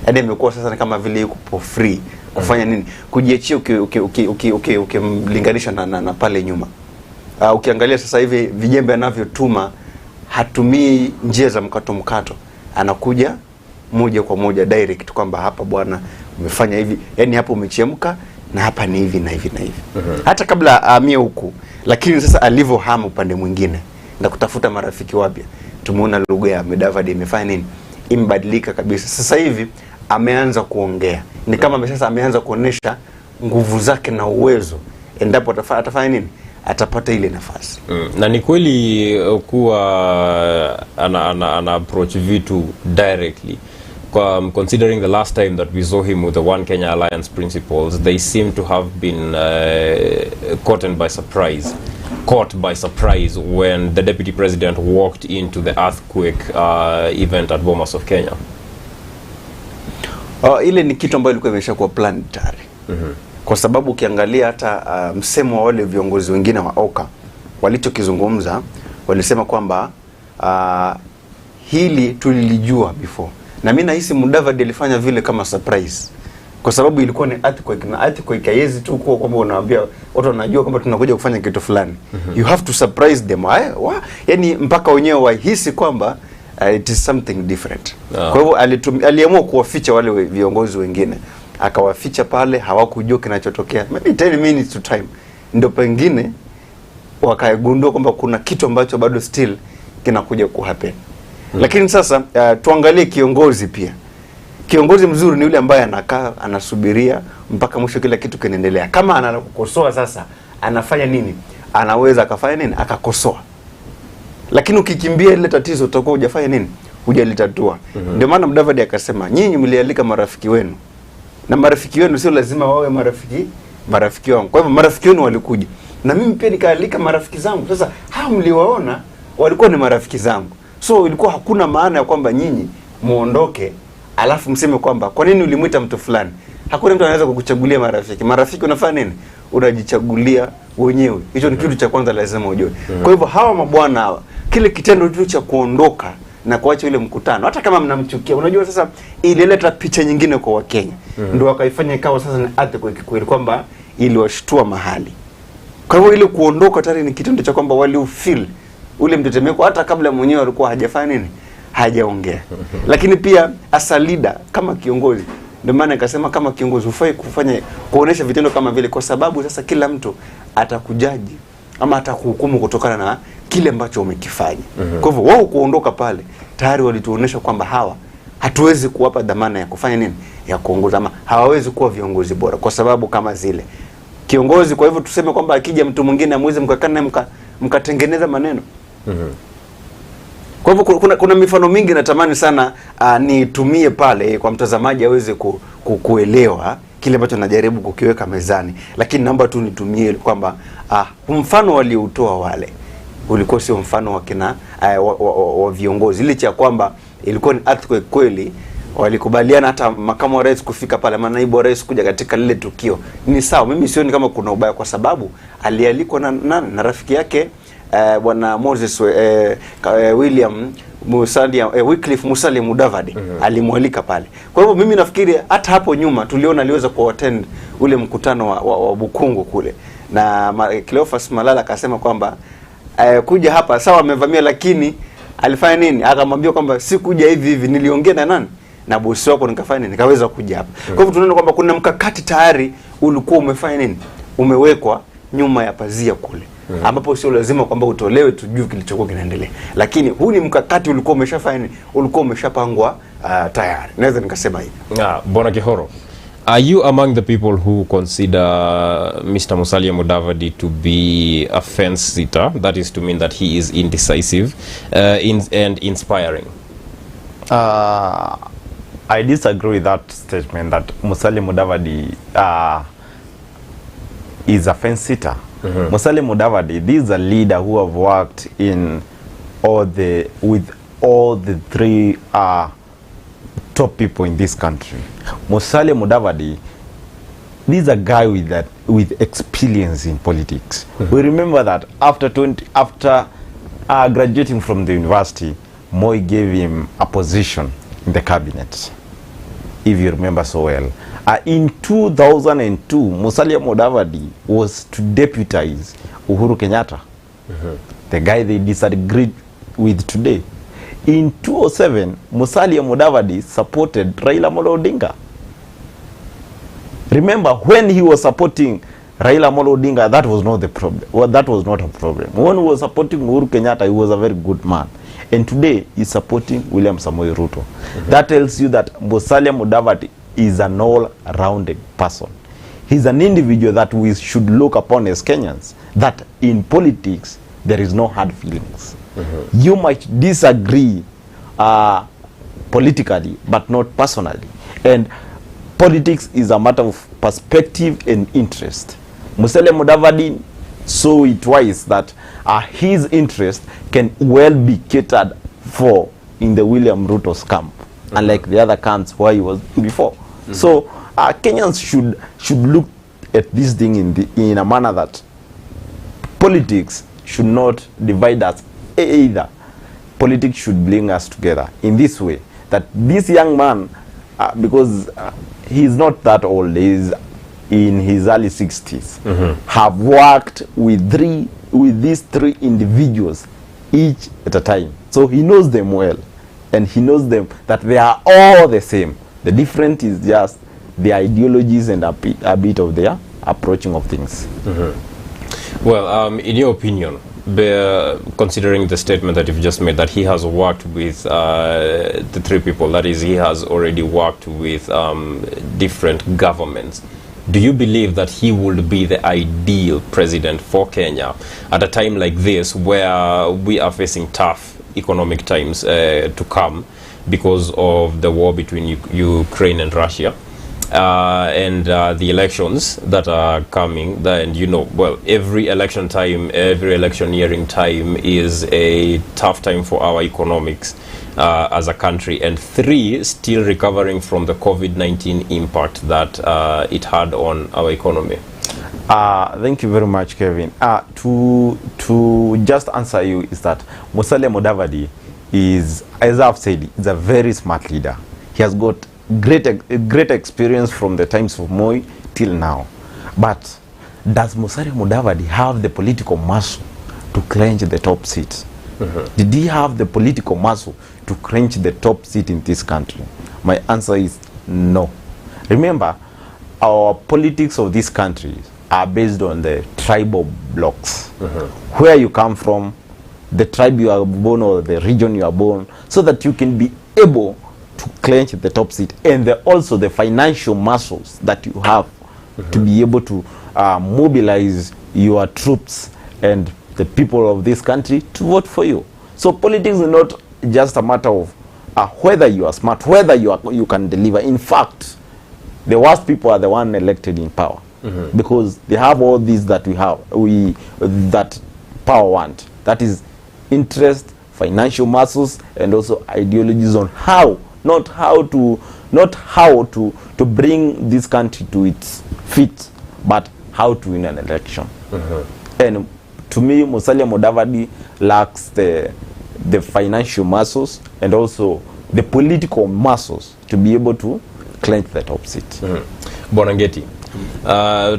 Yaani amekuwa sasa kama vile yuko free kufanya nini, kujiachia ukimlinganisha na pale nyuma. Ukiangalia sasa hivi vijembe anavyotuma, hatumii njia za mkato, anakuja moja kwa moja direct kwamba hapa bwana umefanya hivi, yani hapo umechemka na hapa ni hivi na hivi na hivi. Hata kabla ahamie huku, lakini sasa alivyohama upande mwingine na kutafuta marafiki wapya, tumeona lugha ya Mudavadi imefanya nini, imbadilika kabisa. Sasa hivi ameanza kuongea, ni kama sasa ameanza kuonesha nguvu zake na uwezo, endapo atafanya nini, atapata ile nafasi. Na ni kweli kuwa ana approach vitu directly. Considering the last time that we saw him with the One Kenya Alliance principles, they seem to have been caught by surprise when the deputy president walked into the earthquake event at Bomas of Kenya. Ile ni kitu ambayo ilikuwa imeshakuwa planetary. Kwa sababu ukiangalia hata msemo wa wale viongozi wengine wa OKA walichokizungumza, walisema kwamba hili tulilijua before. Na mimi nahisi Mudavadi alifanya vile kama surprise, kwa sababu ilikuwa ni earthquake, na earthquake haiwezi tu kuwa kwamba unawaambia watu wanajua kwamba tunakuja kufanya kitu fulani. You have to surprise them. Yani mpaka wenyewe wahisi kwamba it is something different. Kwa hivyo aliamua kuwaficha wale viongozi wengine, akawaficha pale, hawakujua kinachotokea. Maybe 10 minutes to time ndio pengine wakagundua kwamba kuna kitu ambacho bado still kinakuja kuhappen. Lakini sasa tuangalie kiongozi pia. Kiongozi mzuri ni yule ambaye anakaa, anasubiria mpaka mwisho kila kitu kinaendelea. Kama anakukosoa sasa, anafanya nini? Anaweza akafanya nini? Akakosoa. Lakini ukikimbia ile tatizo utakuwa hujafanya nini? Hujalitatua. Ndio maana Mudavadi akasema, nyinyi mlialika marafiki wenu, na marafiki wenu sio lazima wawe marafiki wangu. Kwa hivyo marafiki wenu walikuja, na mimi pia nikaalika marafiki zangu. Sasa hao mliwaona walikuwa ni marafiki zangu. So ilikuwa hakuna maana ya kwamba nyinyi muondoke alafu mseme kwamba kwa nini ulimuita mtu fulani. Hakuna mtu anaweza kukuchagulia marafiki. Marafiki unafanya nini? Unajichagulia wenyewe. Hicho ni kitu cha kwanza lazima ujue. Kwa hivyo hawa mabwana hawa, kile kitendo tu cha kuondoka na kuacha ile mkutano, hata kama mnamchukia, unajua sasa ilileta picha nyingine kwa Wakenya. Ndio wakaifanya ikawa sasa ni earthquake kweli, kwamba iliwashtua mahali. Kwa hivyo ile kuondoka tayari ni kitendo cha kwamba wali ufeel ule mtetemeko hata kabla mwenyewe alikuwa hajafanya nini, hajaongea. Lakini pia as a leader, kama kiongozi, ndio maana nikasema kama kiongozi hufai kuonesha vitendo kama vile, kwa sababu sasa kila mtu atakujaji ama atakuhukumu kutokana na kile ambacho umekifanya. Kwa hivyo wao kuondoka pale tayari walituonesha kwamba hawa hatuwezi kuwapa dhamana ya kufanya nini, ya kuongoza, ama hawawezi kuwa viongozi bora kwa sababu kama zile kiongozi. Kwa hivyo tuseme kwamba akija mtu mwingine amweze mkakana mkatengeneza maneno. Kwa hivyo kuna mifano mingi natamani sana nitumie pale kwa mtazamaji aweze kuelewa kile ambacho najaribu kukiweka mezani, lakini naomba tu nitumie kwamba mfano walioutoa wale ulikuwa sio mfano wa kina wa viongozi, licha ya kwamba ilikuwa ni earthquake kweli. Walikubaliana hata makamu wa rais kufika pale, naibu wa rais kuja katika lile tukio. Ni sawa, mimi sioni kama kuna ubaya, kwa sababu alialikwa na rafiki yake bwana Moses William Musalia Wycliffe Musalia Mudavadi alimwalika pale. Kwa hivyo mimi nafikiri hata hapo nyuma tuliona aliweza kuattend ule mkutano wa Bukungu kule, na Cleophas Malala akasema kwamba kuja hapa sawa amevamia, lakini alifanya nini? Akamwambia kwamba si kuja hivi niliongea na nani na bosi wako nikafanya nini, nikaweza kuja hapa. Kwa hivyo tunaona kwamba kuna mkakati tayari ulikuwa umefanya nini, umewekwa nyuma ya pazia kule, ambapo sio lazima kwamba utolewe tujue kilichokuwa kinaendelea, lakini huu ni mkakati ulikuwa umeshafanya nini, ulikuwa umeshapangwa tayari. Naweza nikasema hivi. Bwana Kihoro, are you among the people who consider Mr. Musalia Mudavadi to be a fence sitter? That is to mean that he is indecisive and inspiring. I disagree with that statement that Musalia Mudavadi is a fence sitter. Musalia Mudavadi, this is a leader who have worked in with all the three top people in this country. Musalia Mudavadi, this is a guy with experience in politics. We remember that after graduating from the university, Moi gave him a position in the cabinet, if you remember so well. In 2002, Musalia Mudavadi was to deputize Uhuru Kenyatta, the guy they disagreed with today. In 2007, Musalia Mudavadi supported Raila Amolo Odinga. Remember, when he was supporting Raila Amolo Odinga, that was not the problem. Well, that was not a problem. When he was supporting Uhuru Kenyatta, he was a very good man. And today, he's supporting William Samoei Ruto. That tells you that Musalia Mudavadi is an all-rounded person. He's an individual that we should look upon as Kenyans, that in politics, there is no hard feelings. You might disagree politically, but not personally. And politics is a matter of perspective and interest. Musalia Mudavadi saw it twice that his interest can well be catered for in the William Ruto's camp, unlike the other camps where he was before. So Kenyans should look at this thing in a manner that politics should not divide us either. Politics should bring us together in this way, that this young man, because he's not that old, he's in his early 60s, have worked with these three individuals each at a time. So he knows them well, and he knows them that they are all the same. The difference is just the ideologies and a bit of their approaching of things. Well, in your opinion, considering the statement that you've just made, that he has worked with the three people, that is, he has already worked with different governments, do you believe that he would be the ideal president for Kenya at a time like this, where we are facing tough economic times to come because of the war between Ukraine and Russia, and the elections that are coming? And you know, well, every election electioneering time is a tough time for our economics as a country, and three, still recovering from the COVID-19 impact that it had on our economy. Thank you very much, Kevin. To just answer you is that Musalia Mudavadi is, as I've said, is a very smart leader. He has got great experience from the times of Moi till now. But does Musalia Mudavadi have the political muscle to clinch the top seat? Did he have the political muscle to clinch the top seat in this country? My answer is no. Remember, our politics of this country are based on the tribal blocks. Where you come from, the tribe you are born, or the region you are born, so that you can be able to clinch the top seat, and also the financial muscles that you have to be able to mobilize your troops and the people of this country to vote for you. So politics is not just a matter of whether you are smart, whether you can deliver. In fact, the worst people are the one elected in power, because they have all these that we have, that power want. That is interest, financial muscles, and also ideologies on how, not how to bring this country to its feet, but how to win an election. And to me, Musalia Mudavadi lacks the financial muscles and also the political muscles to be able to clinch the top seat. Bonangeti,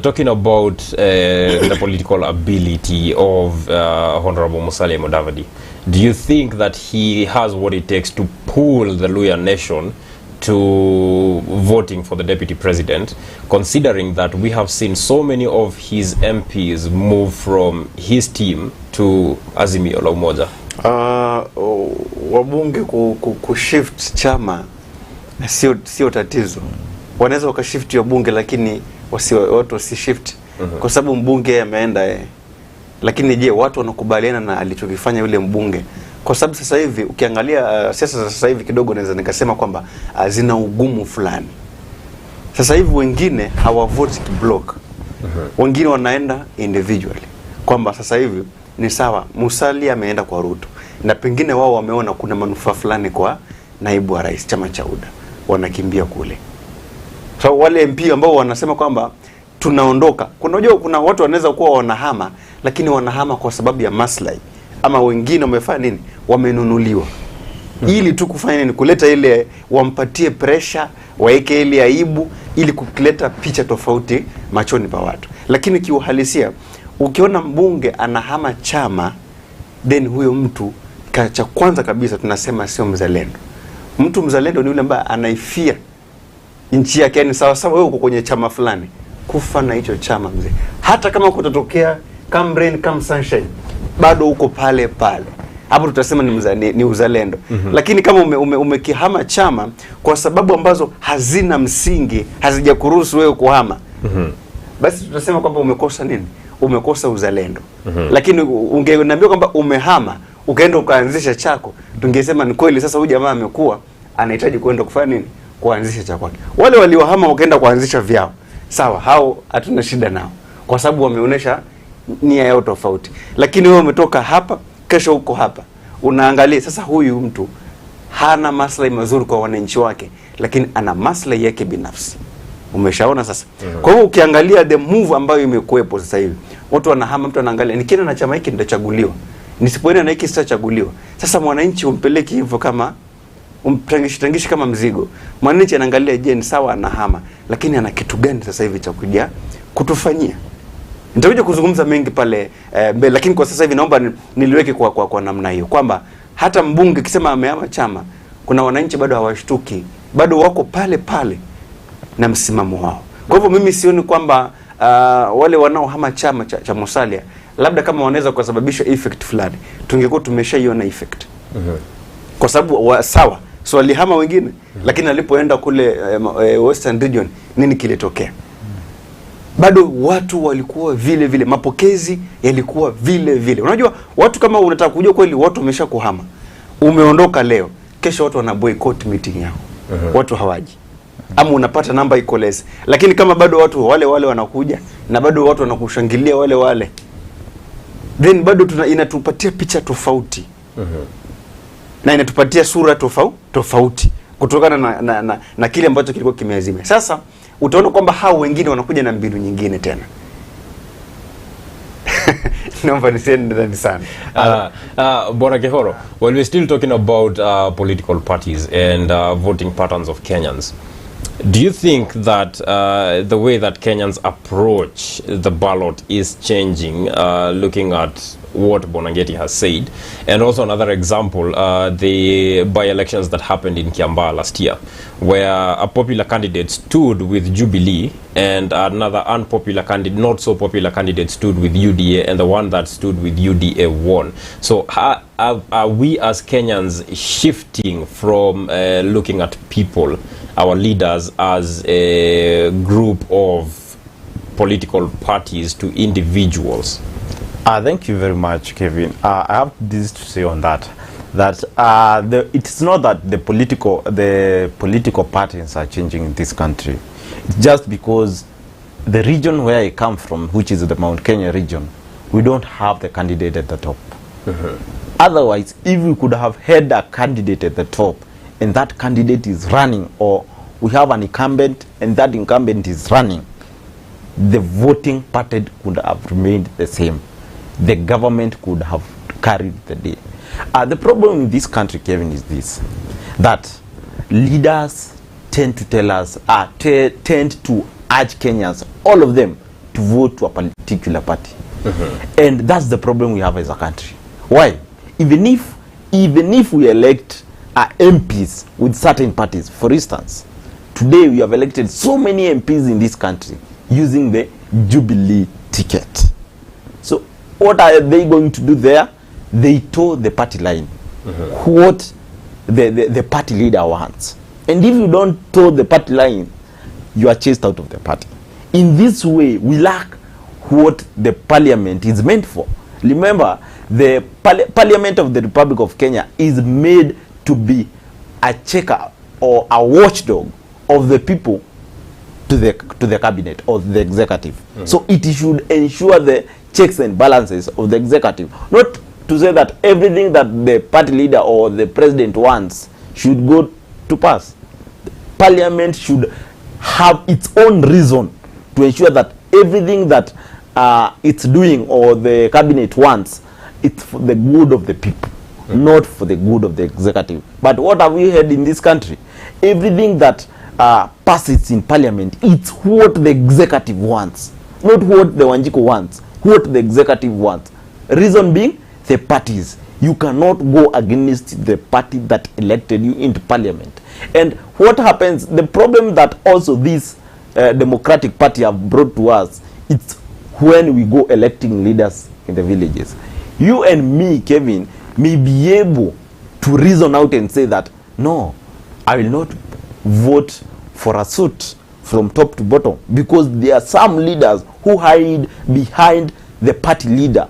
talking about the political ability of Honorable Musalia Mudavadi, do you think that he has what it takes to pull the Luhya nation to voting for the deputy president, considering that we have seen so many of his MPs move from his team to Azimio la Umoja? Wabunge kushift chama sio tatizo. Wanaweza wakashift wabunge, lakini watu wasishift kwa sababu mbunge ameenda lakini je, watu wanakubaliana na alichokifanya yule mbunge? Kwa sababu sasa hivi ukiangalia siasa sasa hivi kidogo naweza nikasema kwamba zina ugumu fulani. Sasa hivi wengine hawavote block. Wengine wanaenda individually. Kwamba sasa hivi ni sawa, Musalia ameenda kwa Ruto na pengine wao wameona kuna manufaa fulani kwa naibu wa rais, chama cha UDA, wanakimbia kule. So wale MP ambao wanasema kwamba tunaondoka, kuna watu wanaweza kuwa wanahama, lakini wanahama kwa sababu ya maslahi, ama wengine wamefanya nini, wamenunuliwa ili tu kufanya nini, kuleta ile, wampatie pressure, waeke ile aibu ili kuleta picha tofauti machoni pa watu. Lakini kiuhalisia ukiona mbunge anahama chama, then huyo mtu cha kwanza kabisa tunasema sio mzalendo. Mtu mzalendo ni yule ambaye anaifia nchi yake. Ni sawa sawa wewe uko kwenye chama fulani, kufa na hicho chama mzee, hata kama kutatokea come rain come sunshine, bado uko pale pale. Hapo tutasema ni uzalendo. Lakini kama umekihama chama kwa sababu ambazo hazina msingi, hazijakuruhusu wewe kuhama, basi tutasema kwamba umekosa nini? Umekosa uzalendo. Lakini ungeniambia kwamba umehama ukaenda ukaanzisha chako, tungesema ni kweli sasa huyu jamaa amekuwa anahitaji kwenda kufanya nini? Kuanzisha cha kwake. Wale waliohama wakaenda kuanzisha vyao, sawa, hao hatuna shida nao kwa sababu wameonyesha nia yao tofauti. Lakini wewe umetoka hapa, kesho uko hapa, unaangalia sasa huyu mtu hana maslahi mazuri kwa wananchi wake, lakini ana maslahi yake binafsi. Umeshaona sasa? Kwa hiyo ukiangalia the move ambayo imekuepo sasa hivi, watu wanahama, mtu anaangalia nikienda na chama hiki nitachaguliwa, nisipoenda na hiki sitachaguliwa. Sasa mwananchi umpeleke hivyo kama umtangishi kama mzigo. Mwananchi anaangalia, je, ni sawa anahama, lakini ana kitu gani sasa hivi cha kuja kutufanyia? Nitakuja kuzungumza mengi pale mbele, lakini kwa sasa hivi naomba niliweke kwa namna hiyo kwamba hata mbunge kisema amehama chama, kuna wananchi bado hawashtuki, bado wako pale pale na msimamo wao. Kwa hivyo mimi sioni kwamba wale wanaohama chama cha Musalia labda kama wanaweza kusababisha effect fulani, tungekuwa tumeshaiona effect. Kwa sababu sawa, so walihama wengine, lakini alipoenda kule Western Region nini kilitokea? Bado watu walikuwa vile vile, mapokezi yalikuwa vile vile. Unajua watu, kama unataka kujua kweli watu wamesha kuhama, umeondoka leo, kesho watu wana boycott meeting yao. Watu hawaji. Ama unapata namba iko less. Lakini kama bado watu wale wanakuja na bado watu wanakushangilia wale, then bado inatupatia picha tofauti. Na inatupatia sura tofauti kutokana na kile ambacho kilikuwa kimeazima. Sasa utaona kwamba hao wengine wanakuja na mbinu nyingine tena. Naomba nisende sana. Bwana Kehoro, while we're still talking about political parties and voting patterns of Kenyans, do you think that the way that Kenyans approach the ballot is changing, looking at what Bonangeti has said? And also another example, the by-elections that happened in Kiambaa last year, where a popular candidate stood with Jubilee and another unpopular candidate, not so popular candidate, stood with UDA, and the one that stood with UDA won. So are we as Kenyans shifting from looking at people, our leaders, as a group of political parties to individuals? Thank you very much, Kevin. I have this to say on that. It's not that the political parties are changing in this country. It's just because the region where I come from, which is the Mount Kenya region, we don't have the candidate at the top. Otherwise, if we could have had a candidate at the top, and that candidate is running, or we have an incumbent and that incumbent is running, the voting pattern could have remained the same. The government could have carried the day. The problem in this country, Kevin, is this, that leaders tend to tell us, tend to urge Kenyans, all of them, to vote to a particular party. And that's the problem we have as a country. Why? Even if we elect MPs with certain parties, for instance, today we have elected so many MPs in this country using the Jubilee ticket. So what are they going to do there? They toe the party line, what the party leader wants. And if you don't toe the party line, you are chased out of the party. In this way, we lack what the parliament is meant for. Remember, the Parliament of the Republic of Kenya is made to be a checker or a watchdog of the people to the cabinet or the executive. So it should ensure the checks and balances of the executive. Not to say that everything that the party leader or the president wants should go to pass. Parliament should have its own reason to ensure that everything that it's doing or the cabinet wants, it's for the good of the people, not for the good of the executive. But what have we had in this country? Everything that passes in parliament, it's what the executive wants, not what the Wanjiku wants, what the executive wants. Reason being, the parties. You cannot go against the party that elected you into parliament. And what happens, the problem that also this Democratic Party have brought to us, it's when we go electing leaders in the villages. You and me, Kevin, may be able to reason out and say that, no, I will not vote for a suit from top to bottom, because there are some leaders who hide behind the party leader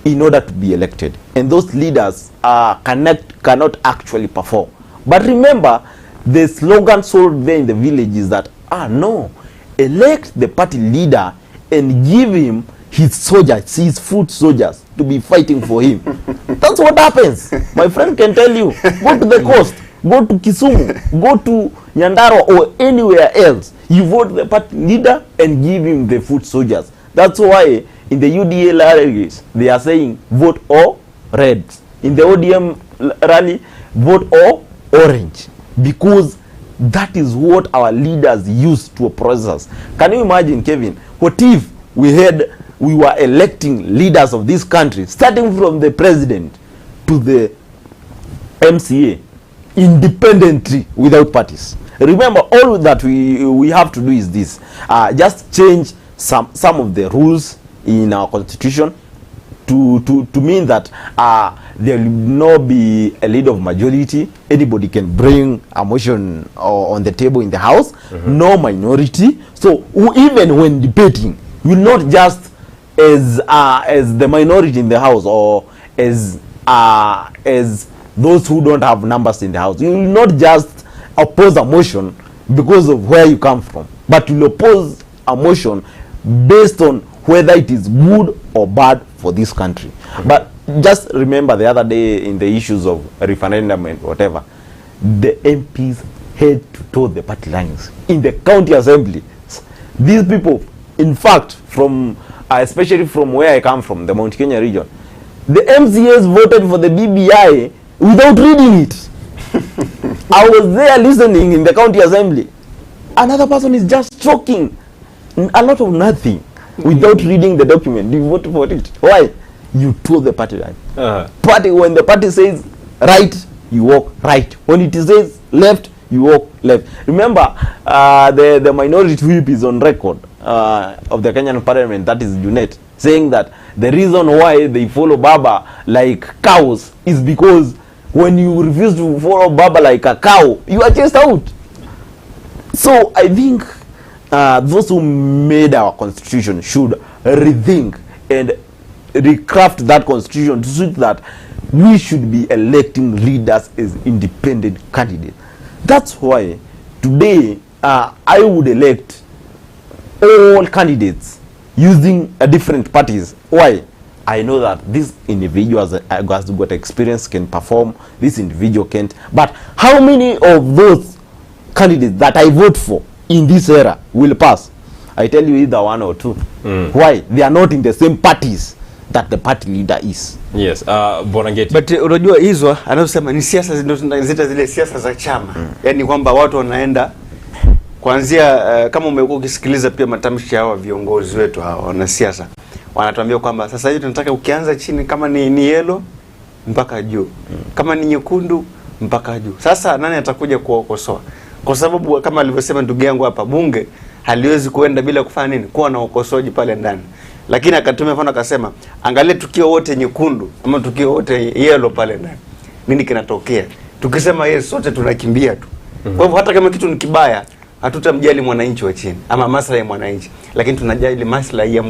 in order to be elected, and those leaders cannot actually perform. But remember, the slogan sold there in the village is that, no, elect the party leader and give him his soldiers, his foot soldiers, to be fighting for him. That's what happens. My friend can tell you, go to the coast, go to Kisumu, go to Nyandarua or anywhere else, you vote the party leader and give him the foot soldiers. That's why in the UDA rallies, they are saying vote or red. In the ODM rally, vote or orange. Because that is what our leaders use to oppress us. Can you imagine, Kevin, what if we were electing leaders of this country, starting from the president to the MCA, independently, without parties? Remember, all that we have to do is this. Just change some of the rules in our constitution to mean that there will not be a leader of majority. Anybody can bring a motion on the table in the house, no minority. So even when debating, you will not just as the minority in the house or as those who don't have numbers in the house. You will not just oppose a motion because of where you come from, but you will oppose a motion based on whether it is good or bad for this country. But just remember, the other day in the issues of referendum and whatever, the MPs had to toe the party lines in the county assembly. These people, in fact, from especially from where I come from, the Mount Kenya region, the MCAs voted for the BBI without reading it. I was there listening in the county assembly. Another person is just talking a lot of nothing without reading the document. You vote for it. Why? You toe the party line. Party, when the party says right, you walk right. When it says left, you walk left. Remember, the minority whip is on record of the Kenyan parliament, that is Junet, saying that the reason why they follow Baba like cows is because when you refuse to follow Baba like a cow, you are chased out. So I think those who made our constitution should rethink and recraft that constitution to suit that we should be electing leaders as independent candidates. That's why today I would elect all candidates using different parties. Why? I know that this individual has got experience, can perform, this individual can't. But how many of those candidates that I vote for in this era will pass? I tell you either one or two. Why? They are not in the same parties that the party leader is. Yes, Bonageti. But unajua hizo anasema ni siasa zinazoita zile siasa za chama. Yaani kwamba watu wanaenda kuanzia kama umekuwa ukisikiliza pia matamshi hawa viongozi wetu hawa wanasiasa wanatuambia kwamba sasa hivi tunataka ukianza chini kama ni yellow mpaka juu. Kama ni nyekundu mpaka juu. Sasa nani atakuja kuwakosoa? Kwa sababu kama alivyosema ndugu yangu hapa, bunge haliwezi kuenda bila kufanya nini? Kuwa na ukosoaji pale ndani. Lakini akatumia mfano akasema, angalia tukio wote nyekundu ama tukio wote yellow pale ndani. Nini kinatokea? Tukisema yes sote tunakimbia tu. Kwa hivyo hata kama kitu ni kibaya, hatutamjali mwananchi wa chini ama maslahi ya mwananchi, lakini tunajali maslahi ya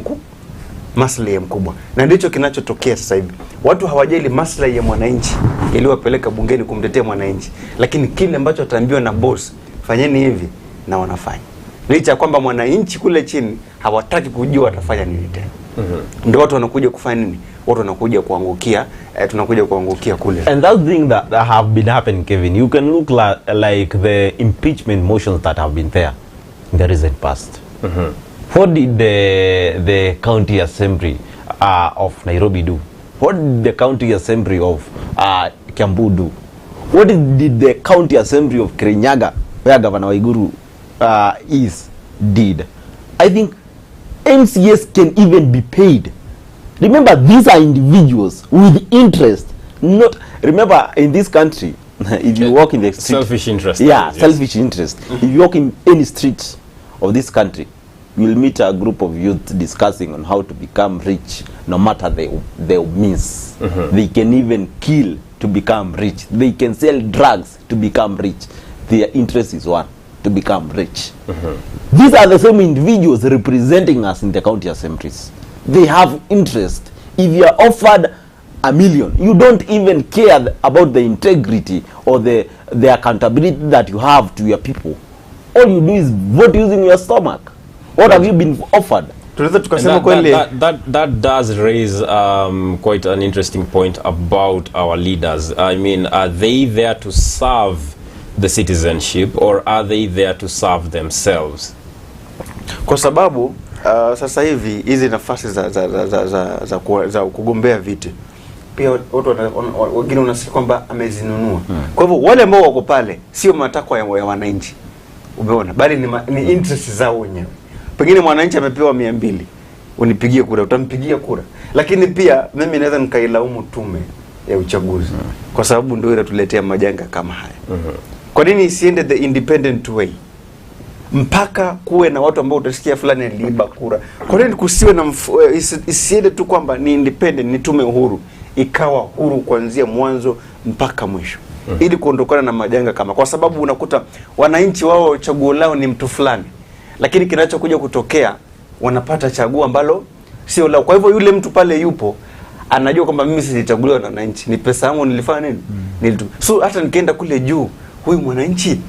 mkubwa. Na ndicho kinachotokea sasa hivi. Watu hawajali maslahi ya mwananchi ili wapeleka bungeni kumtetea mwananchi, lakini kile ambacho ataambiwa na boss, fanyeni hivi, na wanafanya. Licha kwamba mwananchi kule chini hawataki kujua watafanya nini tena. Ndio watu wanakuja kufanya nini? Watu wanakuja kuangukia, tunakuja kuangukia kule. And that thing that have been happening, Kevin, you can look like the impeachment motions that have been there in the recent past. What did the county assembly of Nairobi do? What did the county assembly of Kiambu do? What did the county assembly of Kirinyaga, where Governor Waiguru did? I think MCAs can even be paid. Remember, these are individuals with interest. Not remember, in this country, if you walk in the street, selfish interest. Yeah, yes. Selfish interest. If you walk in any street of this country, you will meet a group of youth discussing on how to become rich, no matter their means. They can even kill to become rich. They can sell drugs to become rich. Their interest is one, to become rich. These are the same individuals representing us in the county assemblies. They have interest. If you are offered $1 million, you don't even care about the integrity or the accountability that you have to your people. All you do is vote using your stomach. What have you been offered? That does raise quite an interesting point about our leaders. I mean, are they there to serve the citizenship or are they there to serve themselves? Kwa sababu sasa hivi hizi nafasi za kugombea viti pia watu wengine unasikia kwamba amezinunua. Kwa hivyo wale ambao wako pale sio matakwa ya wananchi, umeona, bali ni interest zao wenyewe. Pengine mwananchi amepewa 200, unipigie kura, utampigia kura. Lakini pia mimi naweza nikailaumu tume ya uchaguzi kwa sababu ndio inatuletea majanga kama haya. Kwa nini isiende the independent way? Mpaka kuwe na watu ambao utasikia fulani aliiba kura. Kwa nini kusiwe na isiende tu kwamba ni independent, ni tume uhuru, ikawa huru kuanzia mwanzo mpaka mwisho, ili kuondokana na majanga kama, kwa sababu unakuta wananchi wao chaguo lao ni mtu fulani, lakini kinachokuja kutokea wanapata chaguo ambalo sio lao. Kwa hivyo yule mtu pale yupo anajua kwamba mimi silichaguliwa na wananchi, ni pesa yangu nilifanya nini? So hata nikienda kule juu, huyu mwananchi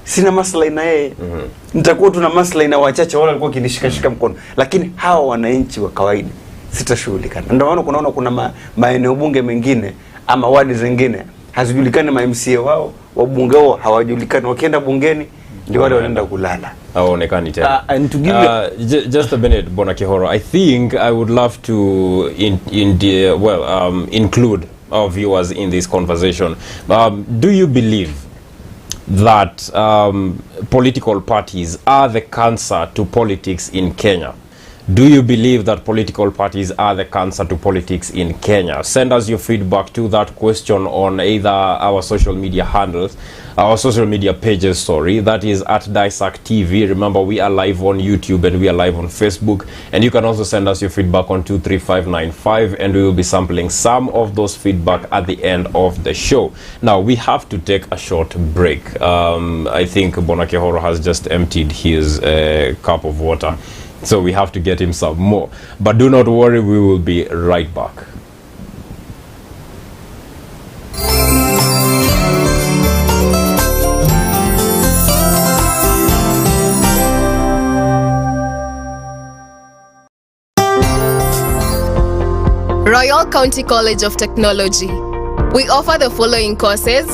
sina maslahi na yeye. Nitakuwa tuna maslahi na wachache wale walikuwa kinishika mkono, lakini hawa wananchi wa kawaida sitashughulika. Ndio maana kunaona kuna maeneo bunge mengine ama wadi zingine hazijulikani, ma MCA wao, wabunge wao hawajulikani. Wakienda bungeni ndio wale wanaenda kulala, hawaonekani tena. And to give just a minute, Bonakihoro, I think I would love to include our viewers in this conversation. Do you believe that political parties are the cancer to politics in Kenya? Do you believe that political parties are the cancer to politics in Kenya? Send us your feedback to that question on either our social media handles, our social media pages, that is at Daesak TV. Remember, we are live on YouTube and we are live on Facebook. And you can also send us your feedback on 23595 and we will be sampling some of those feedback at the end of the show. Now, we have to take a short break. I think Bonakihoro has just emptied his cup of water. So we have to get him some more. But do not worry, we will be right back. Royal County College of Technology. We offer the following courses: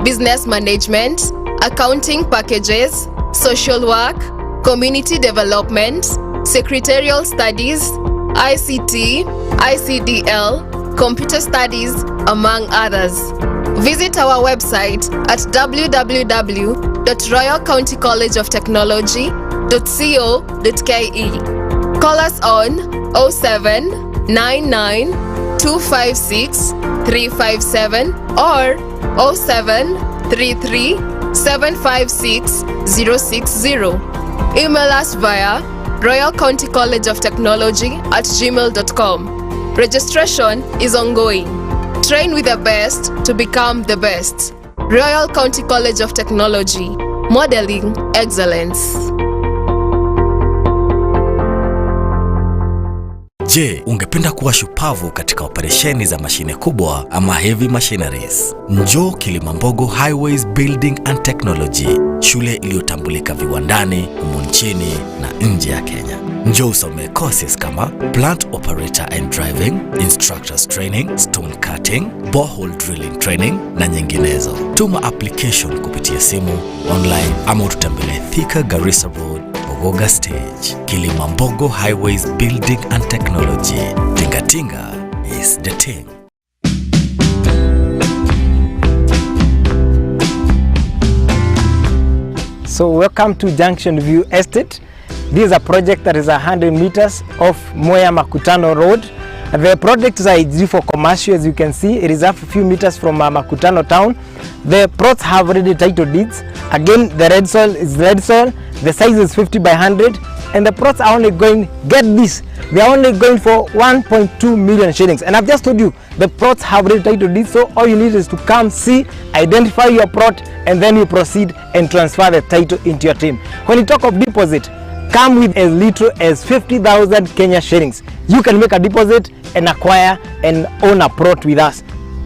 business management, accounting packages, social work, community development, secretarial studies, ICT, ICDL, computer studies, among others. Visit our website at www.royalcountycollegeoftechnology.co.ke. Call us on 0799 256 357 or 0733 756 060. Email us via royalcountycollegeoftechnology@gmail.com. Registration is ongoing. Train with the best to become the best. Royal County College of Technology, modeling excellence. Je, ungependa kuwa shupavu katika operesheni za mashine kubwa ama heavy machineries? Njoo Kilimambogo Highways Building and Technology, shule iliyotambulika viwandani, humu nchini na nje ya Kenya. Njoo usome courses kama plant operator and driving, instructors training, stone cutting, borehole drilling training na nyinginezo. Tuma application kupitia simu, online ama ututembelee Thika Garissa Road, Ogoga Stage. Kilimambogo Highways Building and Technology. Tinga is the thing. So welcome to Junction View Estate. This is a project that is 100 meters off Moya Makutano Road. The project is ideal for commercial. As you can see, it is a few meters from Makutano town. The plots have already title deeds. Again, the red soil is red soil. The size is 50 by 100. And the plots are only going, get this, they are only going for 1.2 million shillings. And I've just told you, the plots have already title deeds. So all you need is to come see, identify your plot, and then you proceed and transfer the title into your team. When you talk of deposit, come with as little as 50,000 Kenya shillings. You can make a deposit and acquire and own a plot with us.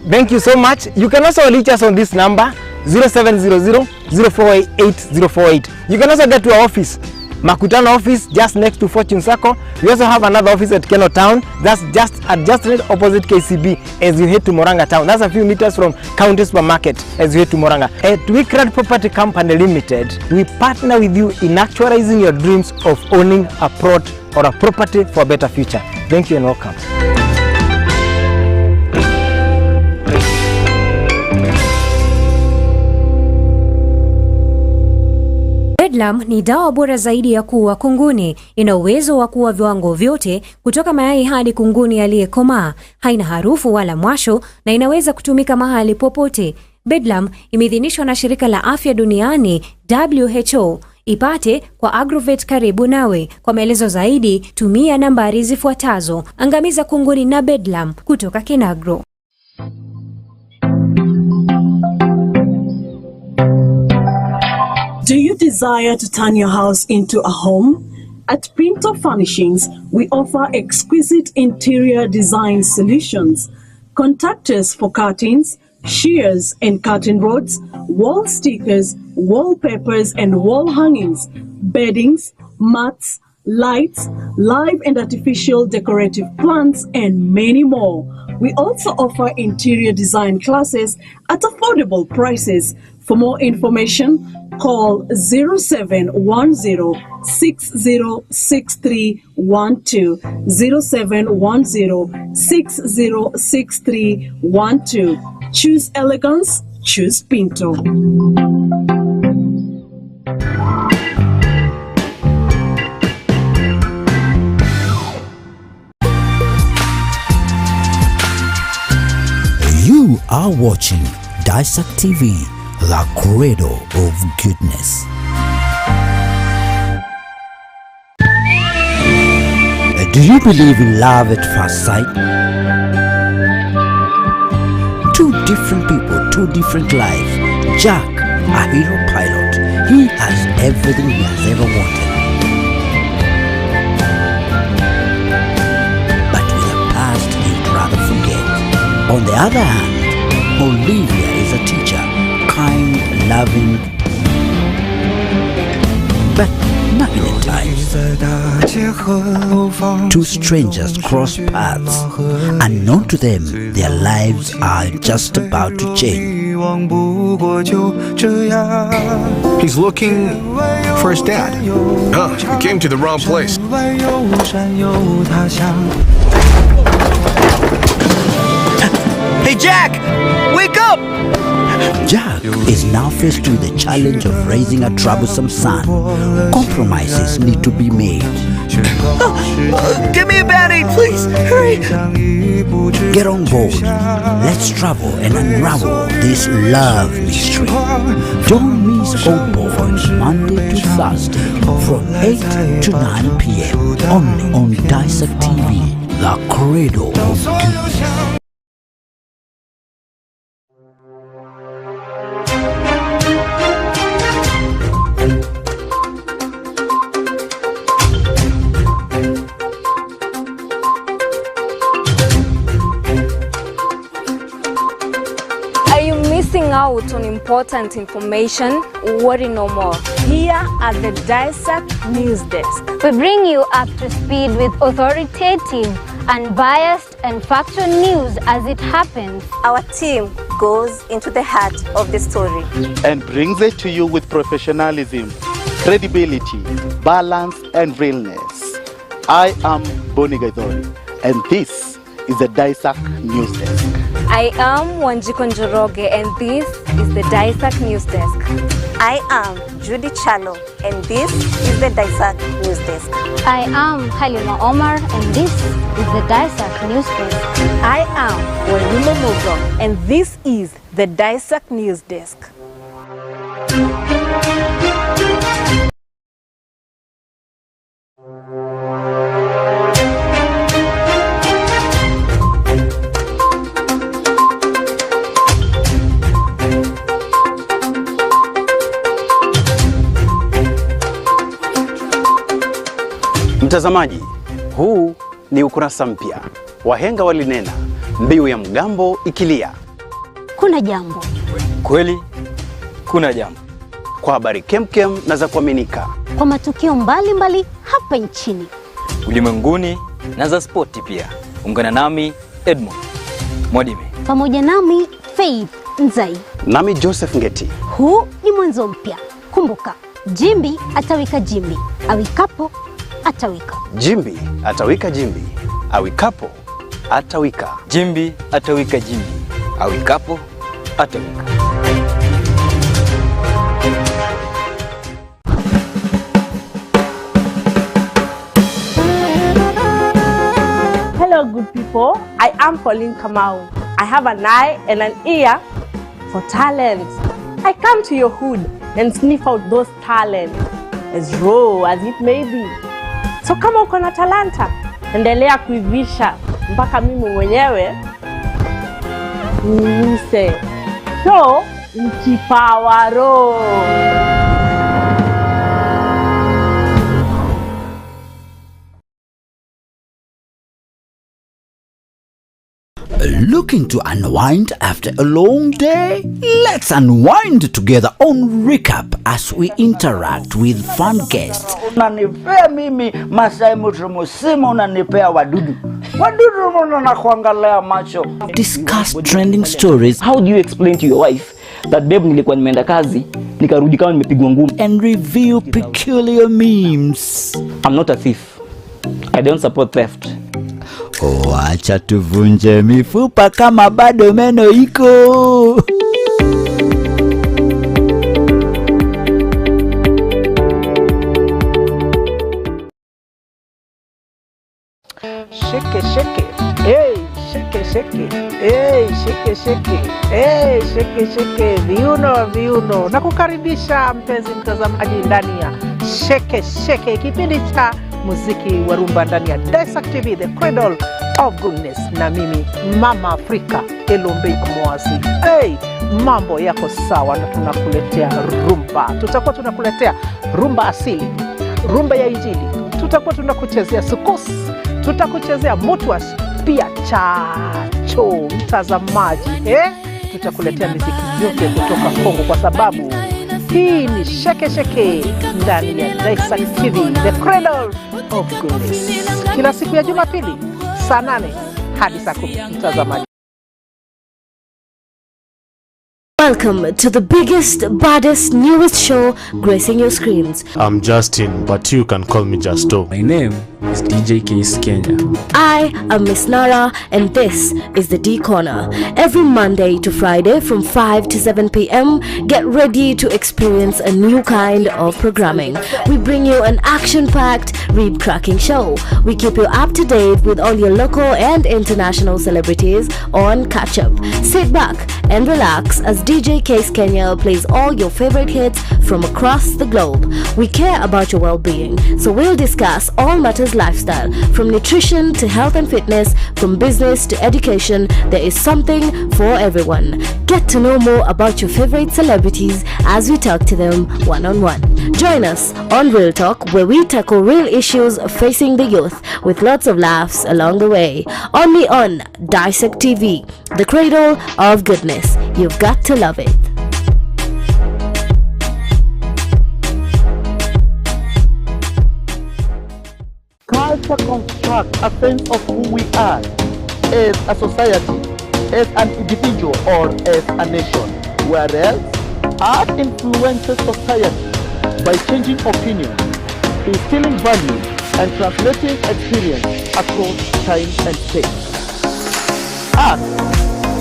Thank you so much. You can also reach us on this number 0700 048 048. You can also get to our office, Makutano office, just next to Fortune Circle. We also have another office at Keno Town. That's just right opposite KCB as you head to Moranga Town. That's a few meters from County Supermarket as you head to Moranga. At Wickred Property Company Limited, we partner with you in actualizing your dreams of owning a plot or a property for a better future. Thank you and welcome. Bedlam ni dawa bora zaidi ya kuua kunguni. Ina uwezo wa kuua viwango vyote kutoka mayai hadi kunguni aliyekomaa. Haina harufu wala mwasho na inaweza kutumika mahali popote. Bedlam imeidhinishwa na Shirika la Afya Duniani WHO. Ipate kwa Agrovet karibu nawe. Kwa maelezo zaidi, tumia nambari zifuatazo. Angamiza kunguni na Bedlam kutoka Kinagro. Do you desire to turn your house into a home? At Pinto Furnishings, we offer exquisite interior design solutions. Contact us for curtains, shears and curtain rods, wall stickers, wallpapers and wall hangings, beddings, mats, lights, live and artificial decorative plants, and many more. We also offer interior design classes at affordable prices. For more information, call 0710 606312, 0710 606312. Choose elegance, choose Pinto. You are watching Daesak TV, the cradle of goodness. Do you believe in love at first sight? Two different people, two different lives. Jack, a hero pilot, he has everything he has ever wanted. But with a past he'd rather forget. On the other hand, Olivia is a teacher, kind, loving, but not in a time. lives. Two strangers cross paths. Unknown to them, their lives are just about to change. He's looking for his dad. Oh, he came to the wrong place. Hey Jack! Wake up! Jack is now faced with the challenge of raising a troublesome son. Compromises need to be made. Give me a Band-Aid, please! Hurry! Get on board. Let's travel and unravel this love mystery. Don't miss Old Boys Monday to Thursday from 8 to 9 p.m. only on Daesak TV, the cradle of goodness. Out on important information, worry no more. Here at the Daesak News Desk, we bring you up to speed with authoritative, unbiased and factual news as it happens. Our team goes into the heart of the story and brings it to you with professionalism, credibility, balance and realness. I am Boni Gaidori and this is the Daesak News Desk. I am Wanjiko Njoroge and this is the Daesak News Desk. I am Judy Chalo and this is the Daesak News Desk. I am Halima Omar and this is the Daesak News Desk. I am Walima Mugo and this is the Daesak News Desk. Mtazamaji, huu ni ukurasa mpya. Wahenga walinena, mbiu ya mgambo ikilia. Kuna jambo. Kweli, kuna jambo. Kwa habari kemkem na za kuaminika. Kwa matukio mbalimbali hapa nchini. Ulimwenguni na za spoti pia. Ungana nami Edmond Mwadime. Pamoja nami Faith Nzai. Nami Joseph Ngeti. Huu ni mwanzo mpya. Kumbuka, jimbi atawika jimbi. Awikapo atawika. Jimbi atawika jimbi. Awikapo atawika. Jimbi atawika jimbi. Awikapo atawika. Hello good people, I am Pauline Kamau. I have an eye and an ear for talent. I come to your hood and sniff out those talents, as raw as it may be. So kama uko na talanta, endelea kuivisha mpaka mimi mwenyewe niuse. So, mkipawa roho. Looking to unwind after a long day? Let's unwind together on Recap as we interact with fun guests. Unanipea mimi Masai Musimu, unanipea wadudu. Wadudu wanakuangalia macho. Discuss trending stories. How do you explain to your wife that babe nilikuwa nimeenda kazi nikarudi kama nimepigwa ngumi? And review peculiar memes. I'm not a thief. I don't support theft. Acha tuvunje mifupa kama bado meno iko. Shake, shake, hey, shake, shake, hey, shake, shake, hey, shake, shake, viuno. Nakukaribisha mpenzi mtazamaji ndani ya Shake, Shake, kipindi cha muziki wa rumba ndani ya Daesak TV, the cradle of goodness, na mimi Mama Afrika Elombe Mwasi. Hey, mambo yako sawa na tunakuletea rumba. Tutakuwa tunakuletea rumba asili, rumba ya injili. Tutakuwa tunakuchezea sukusi, tutakuchezea mutwash, pia chacho mtazamaji. Tutakuletea muziki yote kutoka Kongo kwa sababu Hii ni Sheke Sheke ndani ya Daesak TV, the cradle of goodness. Kila siku ya Jumapili saa 8 hadi saa 10, mtazamaji. Welcome to the biggest, baddest, newest show gracing your screens. I'm Justin, but you can call me Justo. My name is DJ Case Kenya. I am Miss Nara, and this is the D Corner. Every Monday to Friday from 5 to 7 p.m., get ready to experience a new kind of programming. We bring you an action-packed, rib-cracking show. We keep you up to date with all your local and international celebrities on Catch Up. Sit back and relax as DJ Case Kenya plays all your favorite hits from across the globe. We care about your well-being, so we'll discuss all matters lifestyle, from nutrition to health and fitness, from business to education. There is something for everyone. Get to know more about your favorite celebrities as we talk to them one-on-one. Join us on Real Talk, where we tackle real issues facing the youth with lots of laughs along the way. Only on Daesak TV, the cradle of goodness. You've got to love it. Culture constructs a sense of who we are as a society, as an individual, or as a nation, whereas art influences society by changing opinions, instilling values, and translating experience across time and space. Art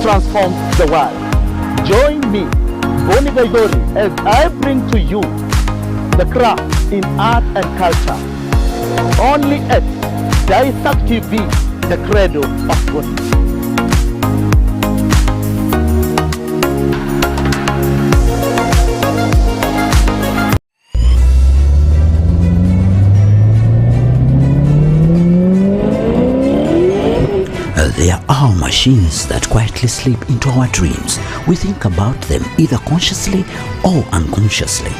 transforms the world. Join me, Boni Gaidori, as I bring to you the craft in art and culture. Only at Daesak TV, the cradle of goodness. There are machines that quietly slip into our dreams. We think about them either consciously or unconsciously.